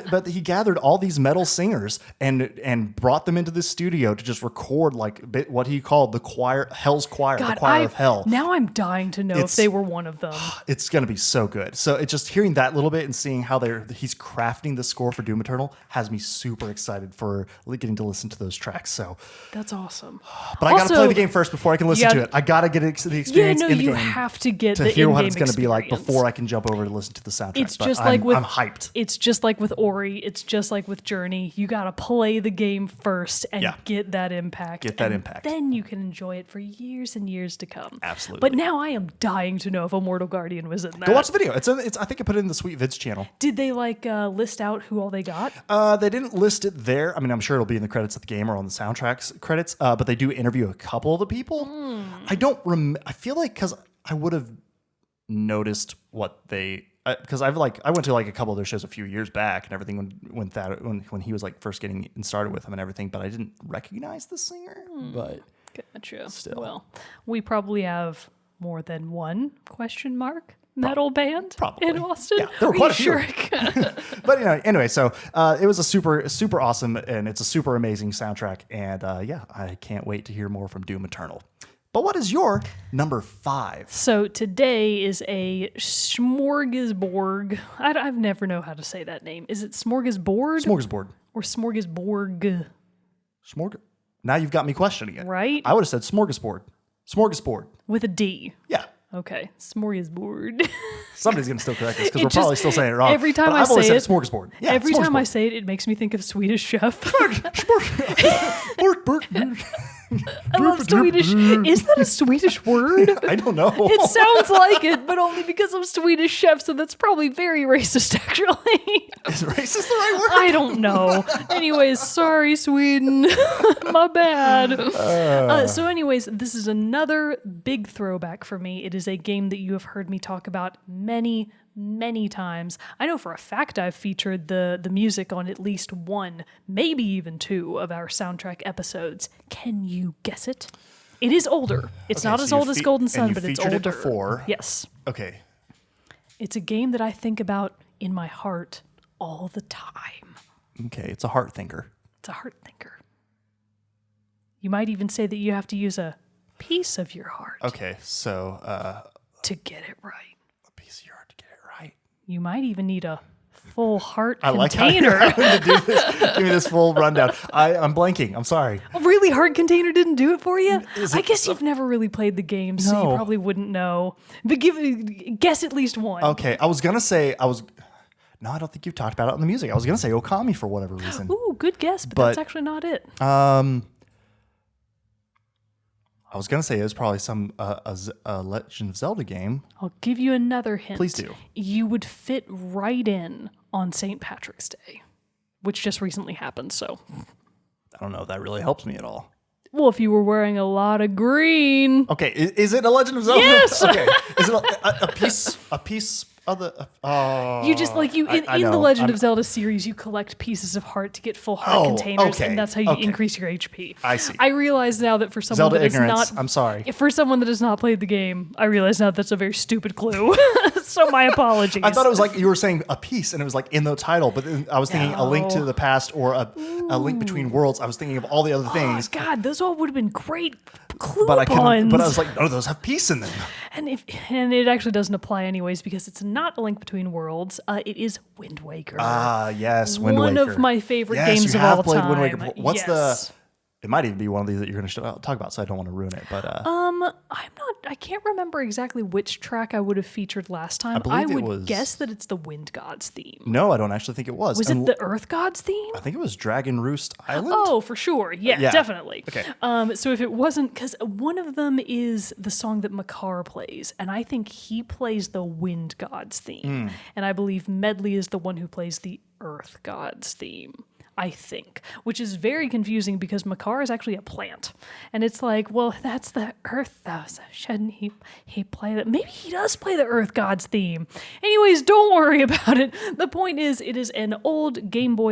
But he gathered all these metal singers and brought them into the studio to just record like what he called the choir, Hell's Choir, the choir of hell. Now I'm dying to know if they were one of them. It's gonna be so good. So it's just hearing that little bit and seeing how he's crafting the score for Doom Eternal has me super excited for getting to listen to those tracks. So that's awesome. But I gotta play the game first before I can listen to it. I gotta get the experience in the game. You have to get to hear what it's gonna be like before I can jump over to listen to the soundtrack. It's just I'm hyped. It's just like with Ori. It's just like with Journey. You gotta play the game first and get that impact. Then you can enjoy it for years and years to come. Absolutely. But now I am dying to know if Immortal Guardian was in that. Go watch the video. It's I think I put it in the Sweet Vids channel. Did they list out who all they got? They didn't list it there. I mean, I'm sure it'll be in the credits of the game or on the soundtrack's credits. But they do interview a couple of the people. I don't I feel like because I would have noticed what they. Because I went to like a couple of their shows a few years back and everything when he was like first getting started with them and everything, but I didn't recognize the singer. But gotcha. Still, well, we probably have more than one metal band in Austin. Yeah, there were quite a few. Sure? But anyway, so it was a super awesome and it's a super amazing soundtrack, and I can't wait to hear more from Doom Eternal. But what is your number 5? So today is a smorgasbord. I never know how to say that name. Is it smorgasbord? Smorgasbord. Or smorgasborg? Now you've got me questioning it. Right? I would have said smorgasbord. Smorgasbord. With a D. Yeah. Okay, smorgasbord. Somebody's going to still correct us because we're probably still saying it wrong. Every time I've always said it, smorgasbord. Yeah, every smorgasbord. time I say it, it makes me think of Swedish Chef. I love Swedish. Is that a Swedish word? I don't know. It sounds like it, but only because I'm Swedish Chef, so that's probably very racist, actually. Is racist the right word? I don't know. Anyways, sorry, Sweden. My bad. So anyways, this is another big throwback for me. It is a game that you have heard me talk about many times. I know for a fact I've featured the music on at least one, maybe even 2 of our soundtrack episodes. Can you guess it? It is older. It's not as old as Golden Sun, but it's older. It before. Yes. Okay. It's a game that I think about in my heart all the time. Okay, it's a heart thinker. It's a heart thinker. You might even say that you have to use a piece of your heart. Okay, so to get it right. A piece of your heart to get it right. You might even need a full heart I like container. how you're having to do this. Give me this full rundown. I'm blanking. I'm sorry. A really heart container didn't do it for you? Is I it guess you've never really played the game, so No. you probably wouldn't know. But guess at least one. Okay, I was gonna say No, I don't think you've talked about it on the music. I was gonna say Okami for whatever reason. Ooh, good guess, but that's actually not it. I was gonna say it was probably some a Legend of Zelda game. I'll give you another hint. Please do. You would fit right in on St. Patrick's Day, which just recently happened, so. I don't know if that really helps me at all. Well, if you were wearing a lot of green. Okay, is it a Legend of Zelda? Yes! Okay, is it a piece of the? You just in the Legend of Zelda series, you collect pieces of heart to get full heart containers, and that's how you increase your HP. I see. I realize now that for someone Zelda that is ignorance. not, I'm sorry. For someone that has not played the game, I realize now that's a very stupid clue. So my apologies. I thought it was like you were saying a piece, and it was like in the title, but then I was thinking a link to the past or a link between worlds. I was thinking of all the other things. Oh, God, those all would have been great clue But puns. But I was like, no, those have peace in them. And it actually doesn't apply anyways because it's not a link between worlds. It is Wind Waker. Ah, yes, Wind Waker. One of my favorite games you of have all played time. Wind Waker. What's yes. It might even be one of these that you're going to talk about, so I don't want to ruin it. But I can't remember exactly which track I would have featured last time. I would guess that it's the Wind Gods theme. No, I don't actually think it was. Was it the Earth Gods theme? I think it was Dragon Roost Island. Oh, for sure. Yeah, definitely. Okay. So if it wasn't, because one of them is the song that Makar plays, and I think he plays the Wind Gods theme, and I believe Medley is the one who plays the Earth Gods theme. I think, which is very confusing because Makar is actually a plant. And it's like, well, that's the Earth, though, so shouldn't he play that? Maybe he does play the Earth Gods theme. Anyways, don't worry about it. The point is, it is an old GameCube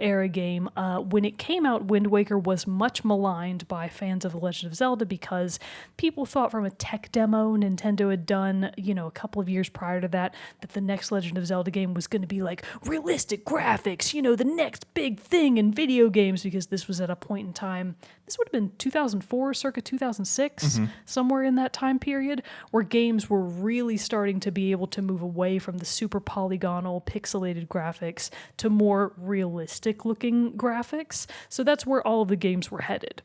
era game. When it came out, Wind Waker was much maligned by fans of The Legend of Zelda because people thought from a tech demo Nintendo had done, a couple of years prior to that the next Legend of Zelda game was going to be like realistic graphics, the next big thing in video games, because this was at a point in time, this would have been 2004, circa 2006, somewhere in that time period, where games were really starting to be able to move away from the super polygonal, pixelated graphics to more realistic looking graphics. So that's where all of the games were headed.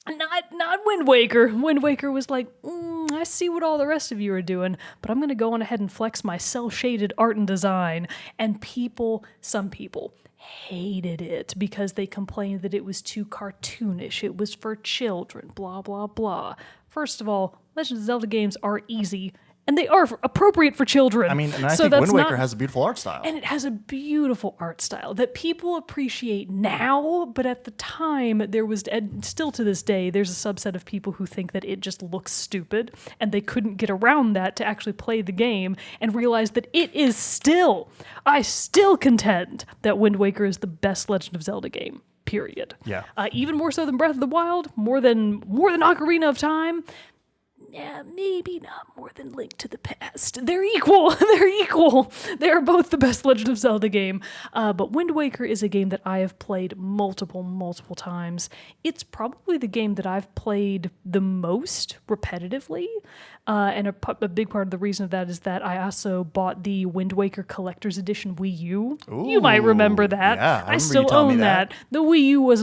Not Wind Waker. Wind Waker was like, I see what all the rest of you are doing, but I'm going to go on ahead and flex my cel-shaded art and design. And some people hated it because they complained that it was too cartoonish. It was for children, blah, blah, blah. First of all, Legend of Zelda games are easy, and they are appropriate for children. I mean, and I think Wind Waker has a beautiful art style. And it has a beautiful art style that people appreciate now, but at the time, there was, and still to this day, there's a subset of people who think that it just looks stupid, and they couldn't get around that to actually play the game and realize that I still contend that Wind Waker is the best Legend of Zelda game. Period. Yeah. Even more so than Breath of the Wild, more than Ocarina of Time. Yeah, maybe not more than Link to the Past. They're equal. They're equal. They are both the best Legend of Zelda game. But Wind Waker is a game that I have played multiple times. It's probably the game that I've played the most repetitively. And a big part of the reason of that is that I also bought the Wind Waker Collector's Edition Wii U. Ooh, you might remember that. Yeah, I still own that. The Wii U was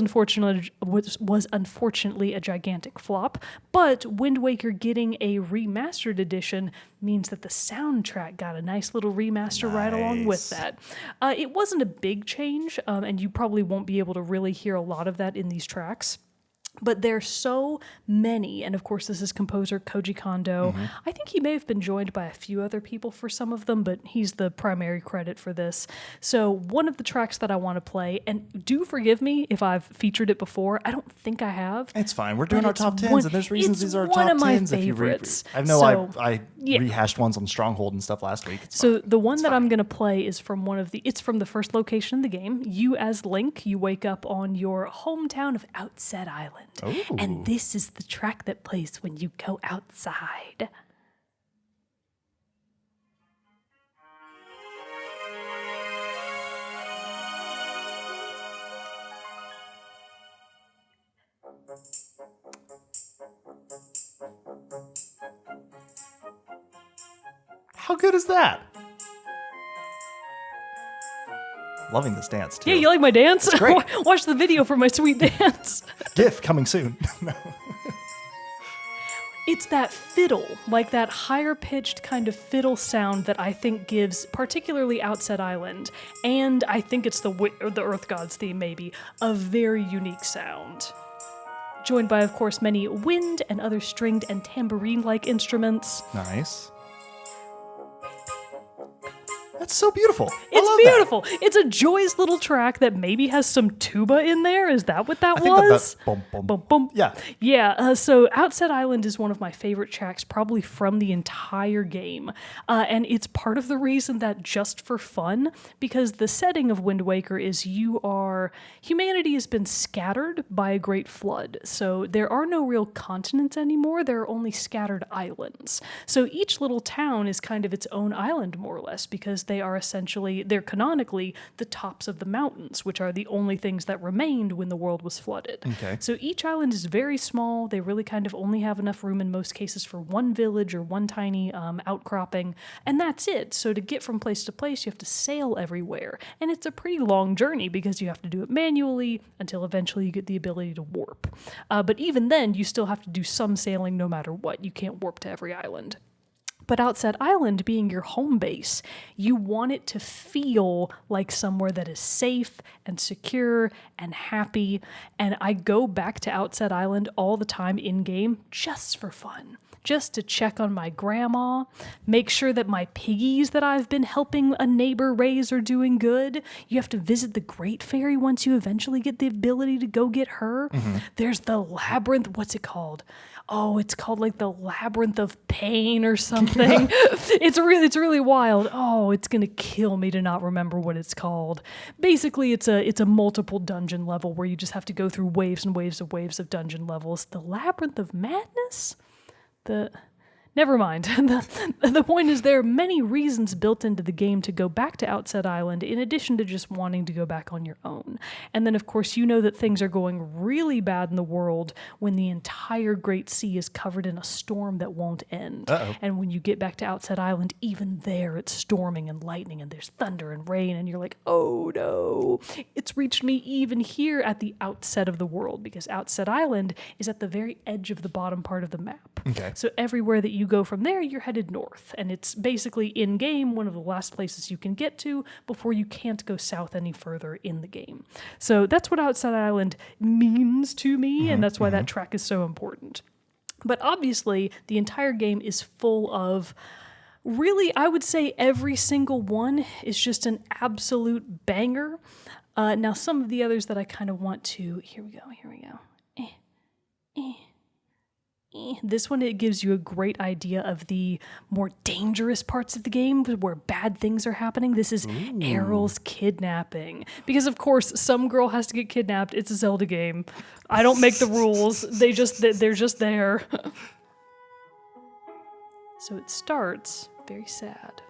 unfortunately a gigantic flop, but Wind Waker getting a remastered edition means that the soundtrack got a nice little remaster right along with that. It wasn't a big change, and you probably won't be able to really hear a lot of that in these tracks. But there's so many, and of course this is composer Koji Kondo. I think he may have been joined by a few other people for some of them, but he's the primary credit for this. So one of the tracks that I want to play, and do forgive me if I've featured it before, I don't think I have. It's fine. We're doing our top 10s, and there's reasons these are top 10s. It's one of my favorites. I rehashed ones on Stronghold and stuff last week. So the one that I'm going to play is from it's from the first location in the game. You as Link, you wake up on your hometown of Outset Island. Ooh. And this is the track that plays when you go outside. How good is that? Loving this dance, too. Yeah, you like my dance? It's great. Watch the video for my sweet dance. GIF coming soon. It's that fiddle, like that higher-pitched kind of fiddle sound that I think gives, particularly Outset Island, and I think it's the Earth Gods theme maybe, a very unique sound. Joined by, of course, many wind and other stringed and tambourine-like instruments. Nice. That's so beautiful. It's beautiful. That. It's a joyous little track that maybe has some tuba in there. Is that what that was? That's boom, boom, boom, boom. Yeah. Yeah. So Outset Island is one of my favorite tracks, probably from the entire game, and it's part of the reason that just for fun, because the setting of Wind Waker is humanity has been scattered by a great flood. So there are no real continents anymore. There are only scattered islands. So each little town is kind of its own island, more or less, because they're canonically the tops of the mountains, which are the only things that remained when the world was flooded. Okay. So each island is very small. They really kind of only have enough room in most cases for one village or one tiny outcropping, and that's it. So to get from place to place, you have to sail everywhere, and it's a pretty long journey because you have to do it manually until eventually you get the ability to warp. But even then, you still have to do some sailing no matter what. You can't warp to every island. But Outset Island being your home base, you want it to feel like somewhere that is safe and secure and happy. And I go back to Outset Island all the time in-game just for fun. just to check on my grandma, make sure that my piggies that I've been helping a neighbor raise are doing good. You have to visit the Great Fairy once you eventually get the ability to go get her. There's the labyrinth. What's it called? Oh, it's called like the Labyrinth of Pain or something. It's really wild. Oh, it's gonna kill me to not remember what it's called. Basically, it's a multiple dungeon level where you just have to go through waves and waves of dungeon levels. The Labyrinth of Madness? Never mind. The point is there are many reasons built into the game to go back to Outset Island in addition to just wanting to go back on your own. And then, of course, you know that things are going really bad in the world when the entire Great Sea is covered in a storm that won't end. Uh-oh. And when you get back to Outset Island, even there it's storming and lightning and there's thunder and rain and you're like, oh no, it's reached me even here at the outset of the world because Outset Island is at the very edge of the bottom part of the map. Okay. So everywhere that you go from there, you're headed north. And it's basically in-game one of the last places you can get to before you can't go south any further in the game. So that's what Outside Island means to me, and that's why that track is so important. But obviously, the entire game is full of, really, I would say every single one is just an absolute banger. Now, some of the others that I kind of want to, here we go. This one, it gives you a great idea of the more dangerous parts of the game where bad things are happening. This is Errol's kidnapping. Because, of course, some girl has to get kidnapped. It's a Zelda game. I don't make the rules. They're just there. So it starts very sad.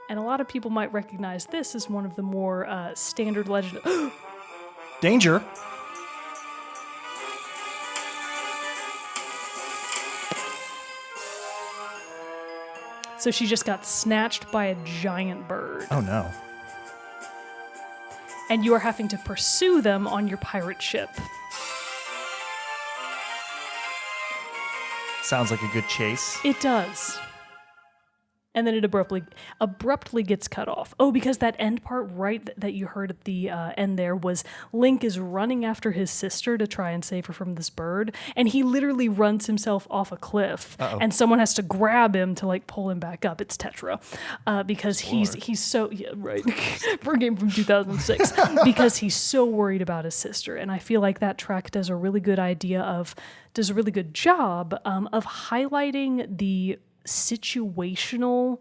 And a lot of people might recognize this as one of the more standard legend. Danger. So she just got snatched by a giant bird. Oh no. And you are having to pursue them on your pirate ship. Sounds like a good chase. It does. And then it abruptly gets cut off. Oh, because that end part, right, that you heard at the end there was Link is running after his sister to try and save her from this bird, and he literally runs himself off a cliff, and someone has to grab him to like pull him back up. It's Tetra, because he's so right for a game from 2006 because he's so worried about his sister, and I feel like that track does a really good job of highlighting the situational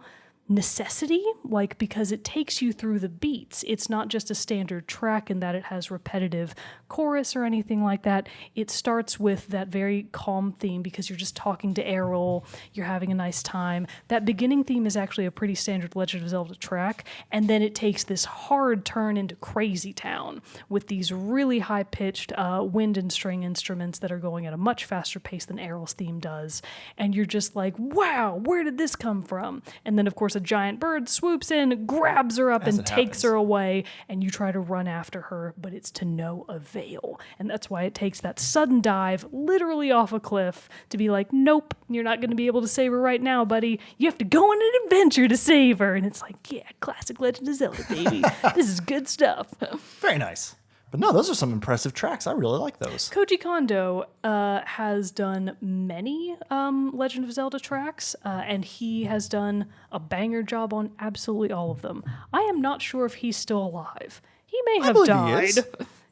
necessity, like, because it takes you through the beats. It's not just a standard track in that it has repetitive chorus or anything like that. It starts with that very calm theme because you're just talking to Errol, you're having a nice time. That beginning theme is actually a pretty standard Legend of Zelda track, and then it takes this hard turn into Crazy Town with these really high-pitched wind and string instruments that are going at a much faster pace than Errol's theme does, and you're just like, wow, where did this come from? And then, of course, a giant bird swoops in, grabs her up, and takes her away, and you try to run after her, but it's to no avail. And that's why it takes that sudden dive, literally off a cliff, to be like, nope, you're not going to be able to save her right now, buddy. You have to go on an adventure to save her. And it's like, yeah, classic Legend of Zelda, baby. This is good stuff. Very nice. But no, those are some impressive tracks. I really like those. Koji Kondo has done many Legend of Zelda tracks, and he has done a banger job on absolutely all of them. I am not sure if he's still alive. He may have died.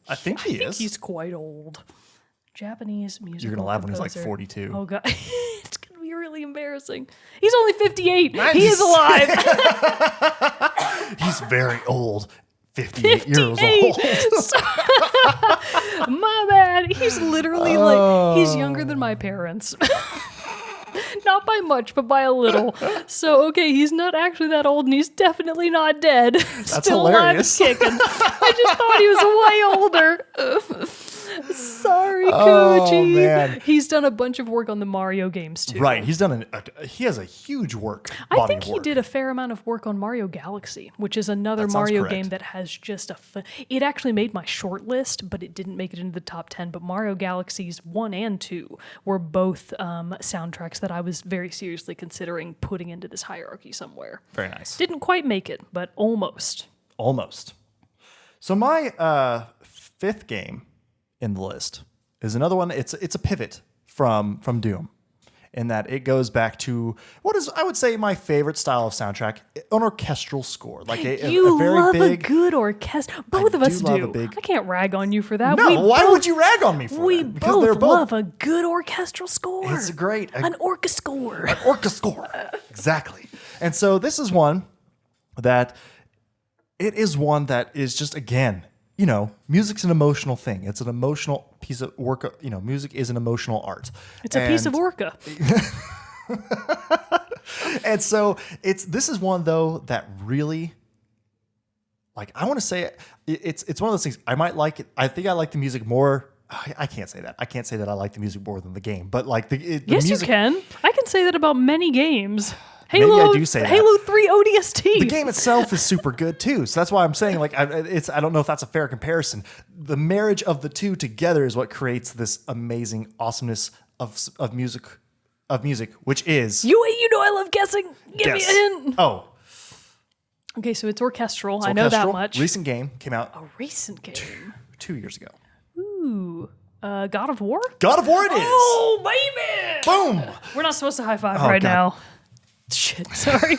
I think he is. I think he's quite old. Japanese music. You're going to laugh when he's like 42. Oh, God. It's going to be really embarrassing. He's only 58. Nice. He is alive. He's very old. 58 years old. My bad. He's literally like, he's younger than my parents. Not by much, but by a little. So, okay, he's not actually that old, and he's definitely not dead. That's Still hilarious. alive and kicking. I just thought he was way older. Sorry, Koji. Man. He's done a bunch of work on the Mario games, too. Right. He's done he has a huge work. I think he did a fair amount of work on Mario Galaxy, which is another Mario game that has just it actually made my short list, but it didn't make it into the top 10. But Mario Galaxies 1 and 2 were both soundtracks that I was very seriously considering putting into this hierarchy somewhere. Very nice. Didn't quite make it, but almost. Almost. So my fifth game in the list is another one. It's a pivot from Doom, in that it goes back to what is, I would say, my favorite style of soundtrack, an orchestral score. Like a very love big. a good orchestra. Both of us do love do. a big- I can't rag on you for that. No, why would you rag on me for We that? Because they're both both. love a good orchestral score. It's great. An orca score. Orca score. Exactly. And so this is one that is just, again, music's an emotional thing. It's an emotional piece of work. Music is an emotional art. It's a piece of orca. And so this is one though that really, like, I want to say it's one of those things. I might like it. I think I like the music more. I can't say that. I can't say that I like the music more than the game. But like the Yes, music, you can. I can say that about many games. Maybe Halo, I do say that. Halo 3 ODST. the game itself is super good too. So that's why I'm saying, like, I don't know if that's a fair comparison. The marriage of the two together is what creates this amazing awesomeness of music, which is You know I love guessing. Give me a hint. Oh, Okay, so it's orchestral. it's I know that orchestral. much. Recent game came out A recent game. 2 years ago. Ooh. God of War? God of War it is. Oh, baby! Boom. We're not supposed to high five Oh, right God. now. Shit, sorry.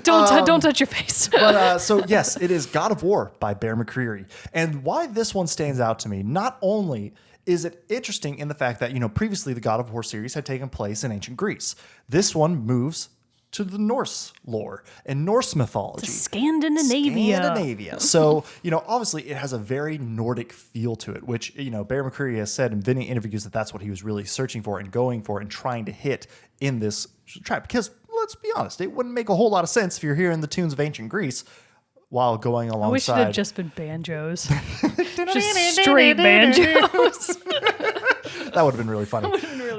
Don't touch your face. But so yes, it is God of War by Bear McCreary. And why this one stands out to me, not only is it interesting in the fact that, previously the God of War series had taken place in ancient Greece. This one moves to the Norse lore and Norse mythology. Scandinavia. So, obviously it has a very Nordic feel to it, which, Bear McCreary has said in many interviews that that's what he was really searching for and going for and trying to hit in this track. Because let's be honest, it wouldn't make a whole lot of sense if you're hearing the tunes of ancient Greece while going alongside. I wish it had just been banjos. Just straight banjos. That would have been really funny.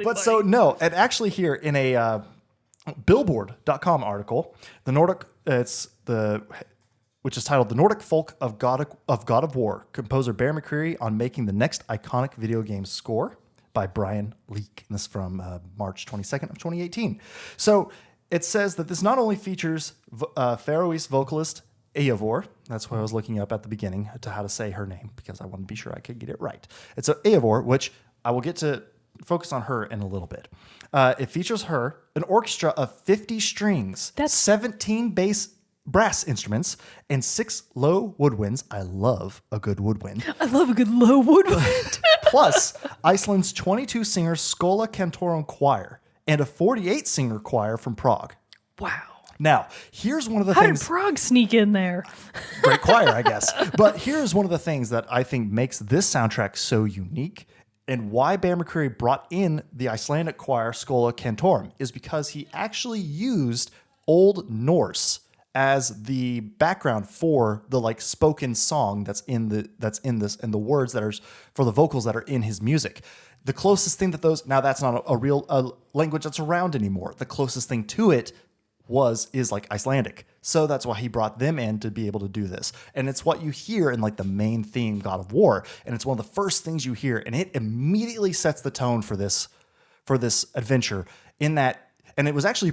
But so no, and actually here in a Billboard.com article, which is titled "The Nordic Folk of God of War," composer Bear McCreary on making the next iconic video game score by Brian Leake. And this is from March 22nd of 2018. So it says that this not only features Faroese vocalist Eivor. That's what I was looking up at the beginning to how to say her name because I want to be sure I could get it right. It's Eivor, which I will get to focus on her in a little bit. It features her, an orchestra of 50 strings, 17 brass instruments, and 6 low woodwinds. I love a good woodwind. I love a good low woodwind. Plus, Iceland's 22-singer Skola Cantorum Choir and a 48-singer choir from Prague. Wow. Now, here's one of the How things... did Prague sneak in there? Great choir, I guess. But here's one of the things that I think makes this soundtrack so unique and why Bear McCreary brought in the Icelandic choir Skola Cantorum is because he actually used Old Norse as the background for the spoken song that's in this and the words that are for the vocals that are in his music. The closest thing that now that's not a real language that's around anymore. The closest thing to it is like Icelandic. So that's why he brought them in to be able to do this. And it's what you hear in the main theme, God of War. And it's one of the first things you hear. And it immediately sets the tone for this adventure in that. And it was actually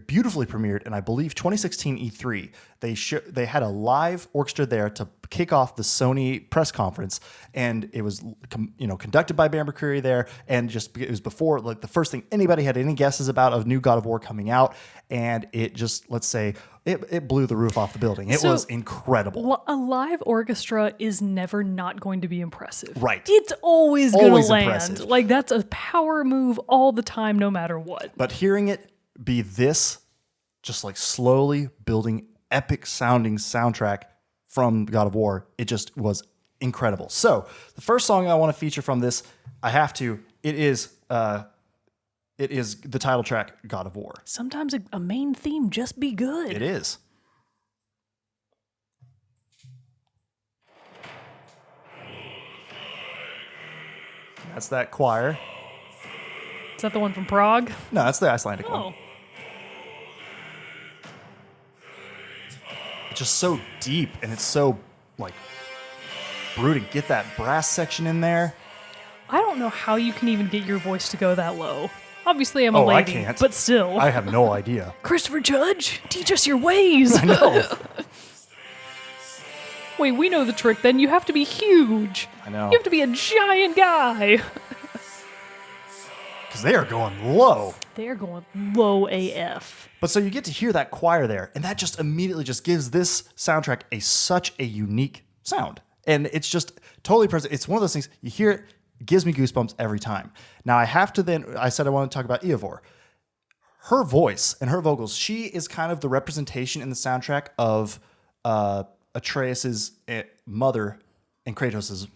beautifully premiered in, I believe, 2016 E3. They had a live orchestra there to kick off the Sony press conference, and it was conducted by Bear McCreary there. And it was before the first thing anybody had any guesses about of new God of War coming out, and it just it blew the roof off the building. It was incredible. A live orchestra is never not going to be impressive. Right. It's always going to land. Impressive. That's a power move all the time, no matter what. But hearing it be this, just slowly building epic sounding soundtrack from God of War, it just was incredible. So the first song I want to feature from this, it is the title track, God of War. Sometimes a main theme just be good. It is. That's that choir. Is that the one from Prague? No, that's the Icelandic one. Oh. It's just so deep and it's so brooding. Get that brass section in there. I don't know how you can even get your voice to go that low. Obviously, I'm a lady, I can't. but still. I have no idea. Christopher Judge, teach us your ways. I know. Wait, we know the trick then. You have to be huge. I know. You have to be a giant guy. because they are going low. They're going low AF. But so you get to hear that choir there, and that just immediately just gives this soundtrack such a unique sound. And it's just totally present. It's one of those things, you hear it, it gives me goosebumps every time. Now I said I want to talk about Eivor. Her voice and her vocals, she is kind of the representation in the soundtrack of Atreus' mother and Kratos'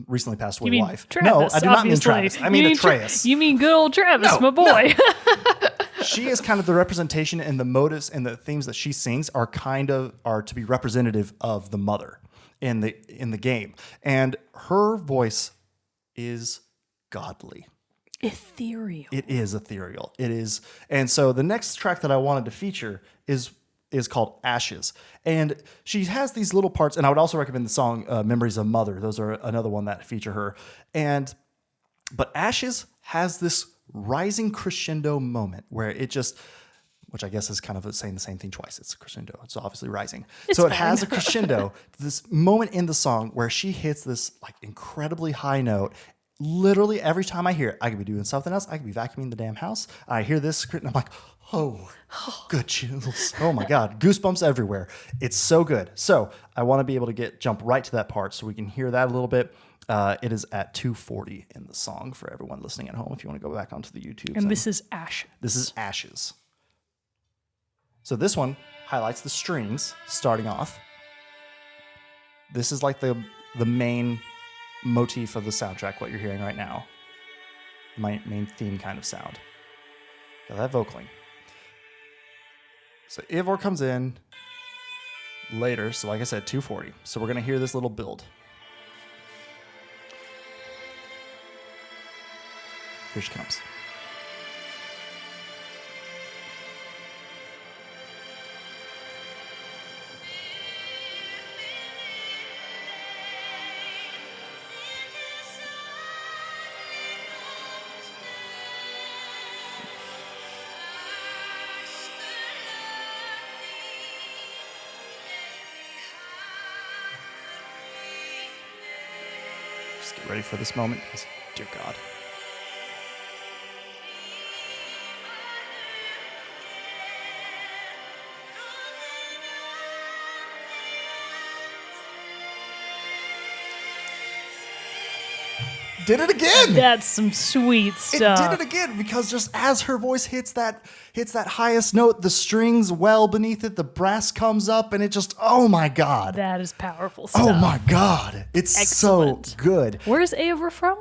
recently passed away wife. Travis, no, I do not mean obviously. Travis. I mean Atreus. You mean good old Travis, my boy. She is kind of the representation, and the motives and the themes that she sings are to be representative of the mother in the game. And her voice is godly. Ethereal. It is ethereal. It is. And so the next track that I wanted to feature is called Ashes. And she has these little parts, and I would also recommend the song Memories of Mother. Those are another one that feature her. But Ashes has this rising crescendo moment where it just, which I guess is kind of saying the same thing twice. It's a crescendo. It's obviously rising. So it has a crescendo, this moment in the song where she hits this like incredibly high note. Literally every time I hear it, I could be doing something else. I could be vacuuming the damn house. I hear this script and I'm like, oh, good chills. Oh my God. Goosebumps everywhere. It's so good. So I want to be able to jump right to that part so we can hear that a little bit. It is at 2:40 in the song for everyone listening at home if you want to go back onto the YouTube. And this is Ashes. This is Ashes. So this one highlights the strings starting off. This is like the main motif of the soundtrack, what you're hearing right now. My main theme kind of sound. Got that vocaling. So Eivor comes in later, so like I said, 2:40. So we're going to hear this little build. Here she comes. Just get ready for this moment because, dear God. Did it again. That's some sweet stuff. It did it again because just as her voice hits that highest note, the strings well beneath it, the brass comes up, and it just, oh my God. That is powerful stuff. Oh my God. It's Excellent. so good. Where's Eivor from?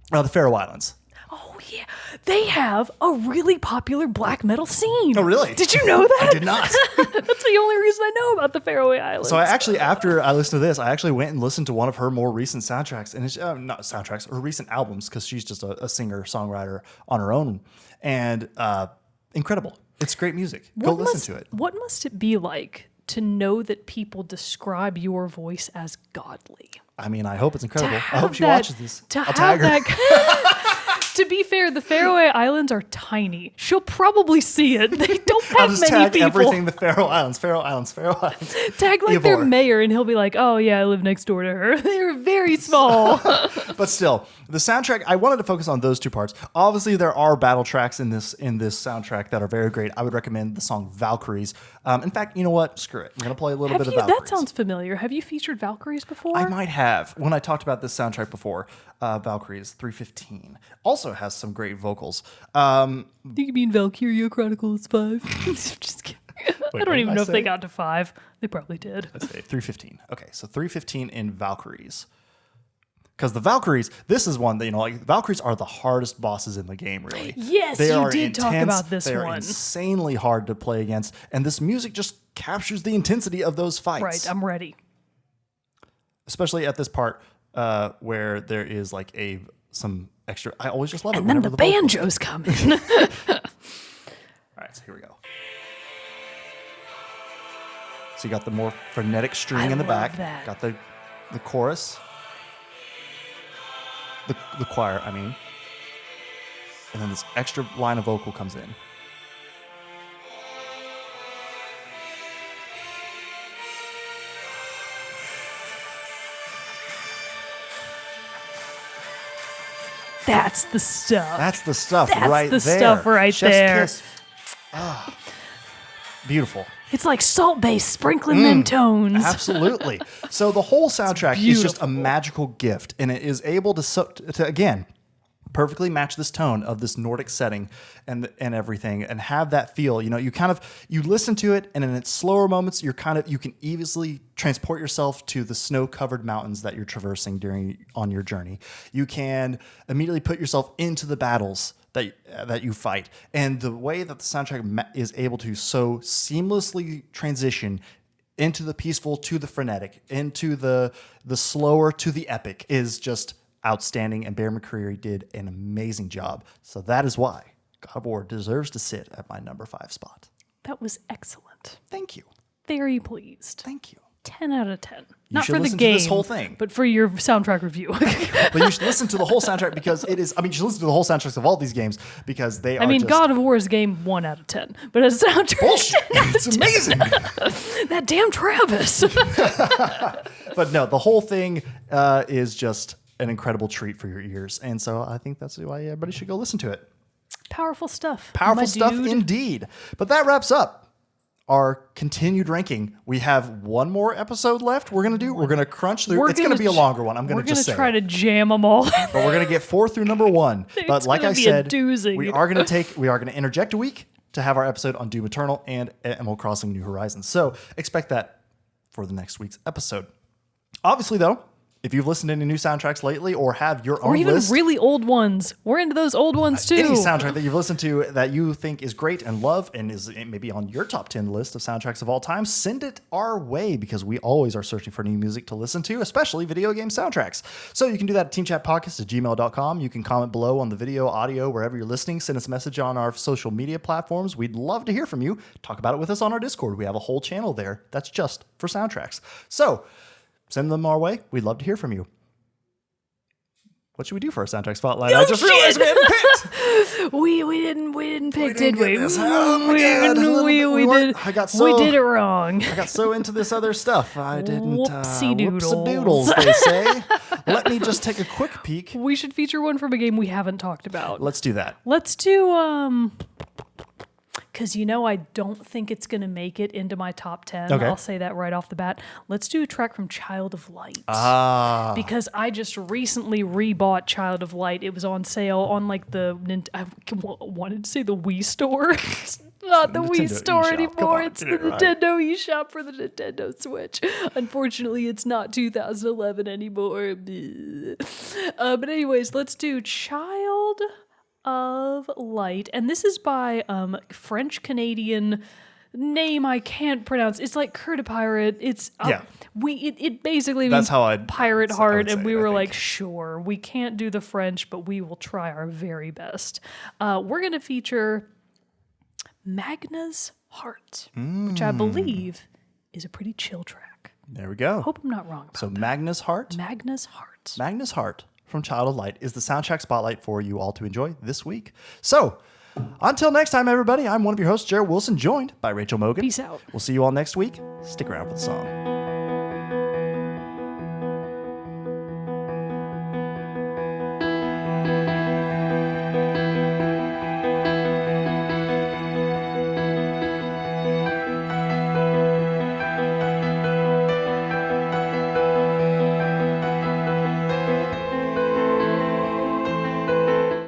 The Faroe Islands. Oh, yeah. They have a really popular black metal scene. Oh, really? Did you know that? I did not. That's the only reason I know about the Faroe Islands. So I actually, after I listened to this, I actually went and listened to one of her more recent soundtracks, and it's not soundtracks, her recent albums, because she's just a singer-songwriter on her own, and incredible. It's great music. Go listen to it. What must it be like to know that people describe your voice as godly? I mean, I hope it's incredible. I have hope she that- watches this. To I'll have tag her. that. To be fair, the Faroe Islands are tiny. She'll probably see it. They don't I'll have just many tag people. everything the Faroe Islands, Faroe Islands, Faroe Islands. Tag like their Eivor. mayor, and he'll be like, "Oh yeah, I live next door to her." They're very small. But still, the soundtrack, I wanted to focus on those two parts. Obviously, there are battle tracks in this soundtrack that are very great. I would recommend the song Valkyries. In fact, you know what? Screw it. I'm going to play a little bit of Valkyries. That sounds familiar. Have you featured Valkyries before? I might have. When I talked about this soundtrack before, Valkyries 315 also has some great vocals. You mean Valkyria Chronicles 5? Just kidding. I don't even know if they got to 5. They probably did. Let's say 315. Okay, so 315 in Valkyries. Because the Valkyries, this is one that, Valkyries are the hardest bosses in the game, really. Yes, They you are did talk intense, about this they are one. insanely hard to play against, and this music just captures the intensity of those fights. Right, I'm ready. Especially at this part where there is some extra. I always just love it. And then whenever the vocals- banjos come in. All right, so here we go. So you got the more frenetic string I in the love back. that. Got the chorus. The choir, I mean. And then this extra line of vocal comes in. That's the stuff. That's the stuff That's right the there. stuff right Chef's there. Kiss. Ah, beautiful. It's like Salt Bae sprinkling them tones. Absolutely. So the whole soundtrack is just a beautiful. magical gift, and it is able to again perfectly match this tone of this Nordic setting and everything, and have that feel. You know, you listen to it, and in its slower moments, you can easily transport yourself to the snow-covered mountains that you're traversing on your journey. You can immediately put yourself into the battles that you fight, and the way that the soundtrack is able to so seamlessly transition into the peaceful to the frenetic, into the slower to the epic is just outstanding, and Bear McCreary did an amazing job. So that is why God of War deserves to sit at my number 5 spot. That was excellent. Thank you. Very pleased. Thank you. 10 out of 10. You Not should for the listen game, to this whole thing. but for your soundtrack review. But you should listen to the whole soundtrack because it is, you should listen to the whole soundtracks of all these games because they are just... God of War is game 1 out of 10, but as a soundtrack, bullshit. It's amazing. that damn Travis. But no, the whole thing is just an incredible treat for your ears. And so I think that's why everybody should go listen to it. Powerful stuff. Powerful my stuff dude. indeed. But that wraps up our continued ranking. We have one more episode left. We're going to crunch through. It's going to be a longer one. I'm going to just say. We're going to try to jam them all. But we're going to get 4 through number 1. But It's like gonna I be a said, doozy. we are going to interject a week to have our episode on Doom Eternal and Animal Crossing New Horizons. So expect that for the next week's episode. Obviously, though, if you've listened to any new soundtracks lately or have your own Or even list, really old ones. We're into those old ones too. any soundtrack that you've listened to that you think is great and love and is maybe on your top 10 list of soundtracks of all time, send it our way because we always are searching for new music to listen to, especially video game soundtracks. So you can do that at teamchatpodcast@gmail.com. You can comment below on the video, audio, wherever you're listening. Send us a message on our social media platforms. We'd love to hear from you. Talk about it with us on our Discord. We have a whole channel there that's just for soundtracks. So send them our way. We'd love to hear from you. What should we do for our soundtrack spotlight? I just realized we hadn't picked. We didn't pick, did we? Oh my God. We did. We did it wrong. I got so into this other stuff. I didn't. Whoopsie-doodles. Whoopsie-doodles, they say. Let me just take a quick peek. We should feature one from a game we haven't talked about. Let's do that. Let's do because I don't think it's going to make it into my top 10. Okay. I'll say that right off the bat. Let's do a track from Child of Light. Because I just recently rebought Child of Light. It was on sale on like I wanted to say the Wii store. It's not the Wii Nintendo store eShop. Come anymore. on, It's the get it right. Nintendo eShop for the Nintendo Switch. Unfortunately, it's not 2011 anymore. But anyways, let's do Child of Light, and this is by French Canadian name I can't pronounce. It's like Kurt a Pirate. It's it basically That's means how I'd- pirate I heart, would and say we it, I were think. like, sure, we can't do the French, but we will try our very best. We're gonna feature Magna's Heart, which I believe is a pretty chill track. There we go. Hope I'm not wrong about So Magnus Heart. Magna's Heart. Magnus Heart from Child of Light is the soundtrack spotlight for you all to enjoy this week. So until next time, everybody, I'm one of your hosts, Jerrett Wilson, joined by Rachel Mogan. Peace out. We'll see you all next week. Stick around for the song.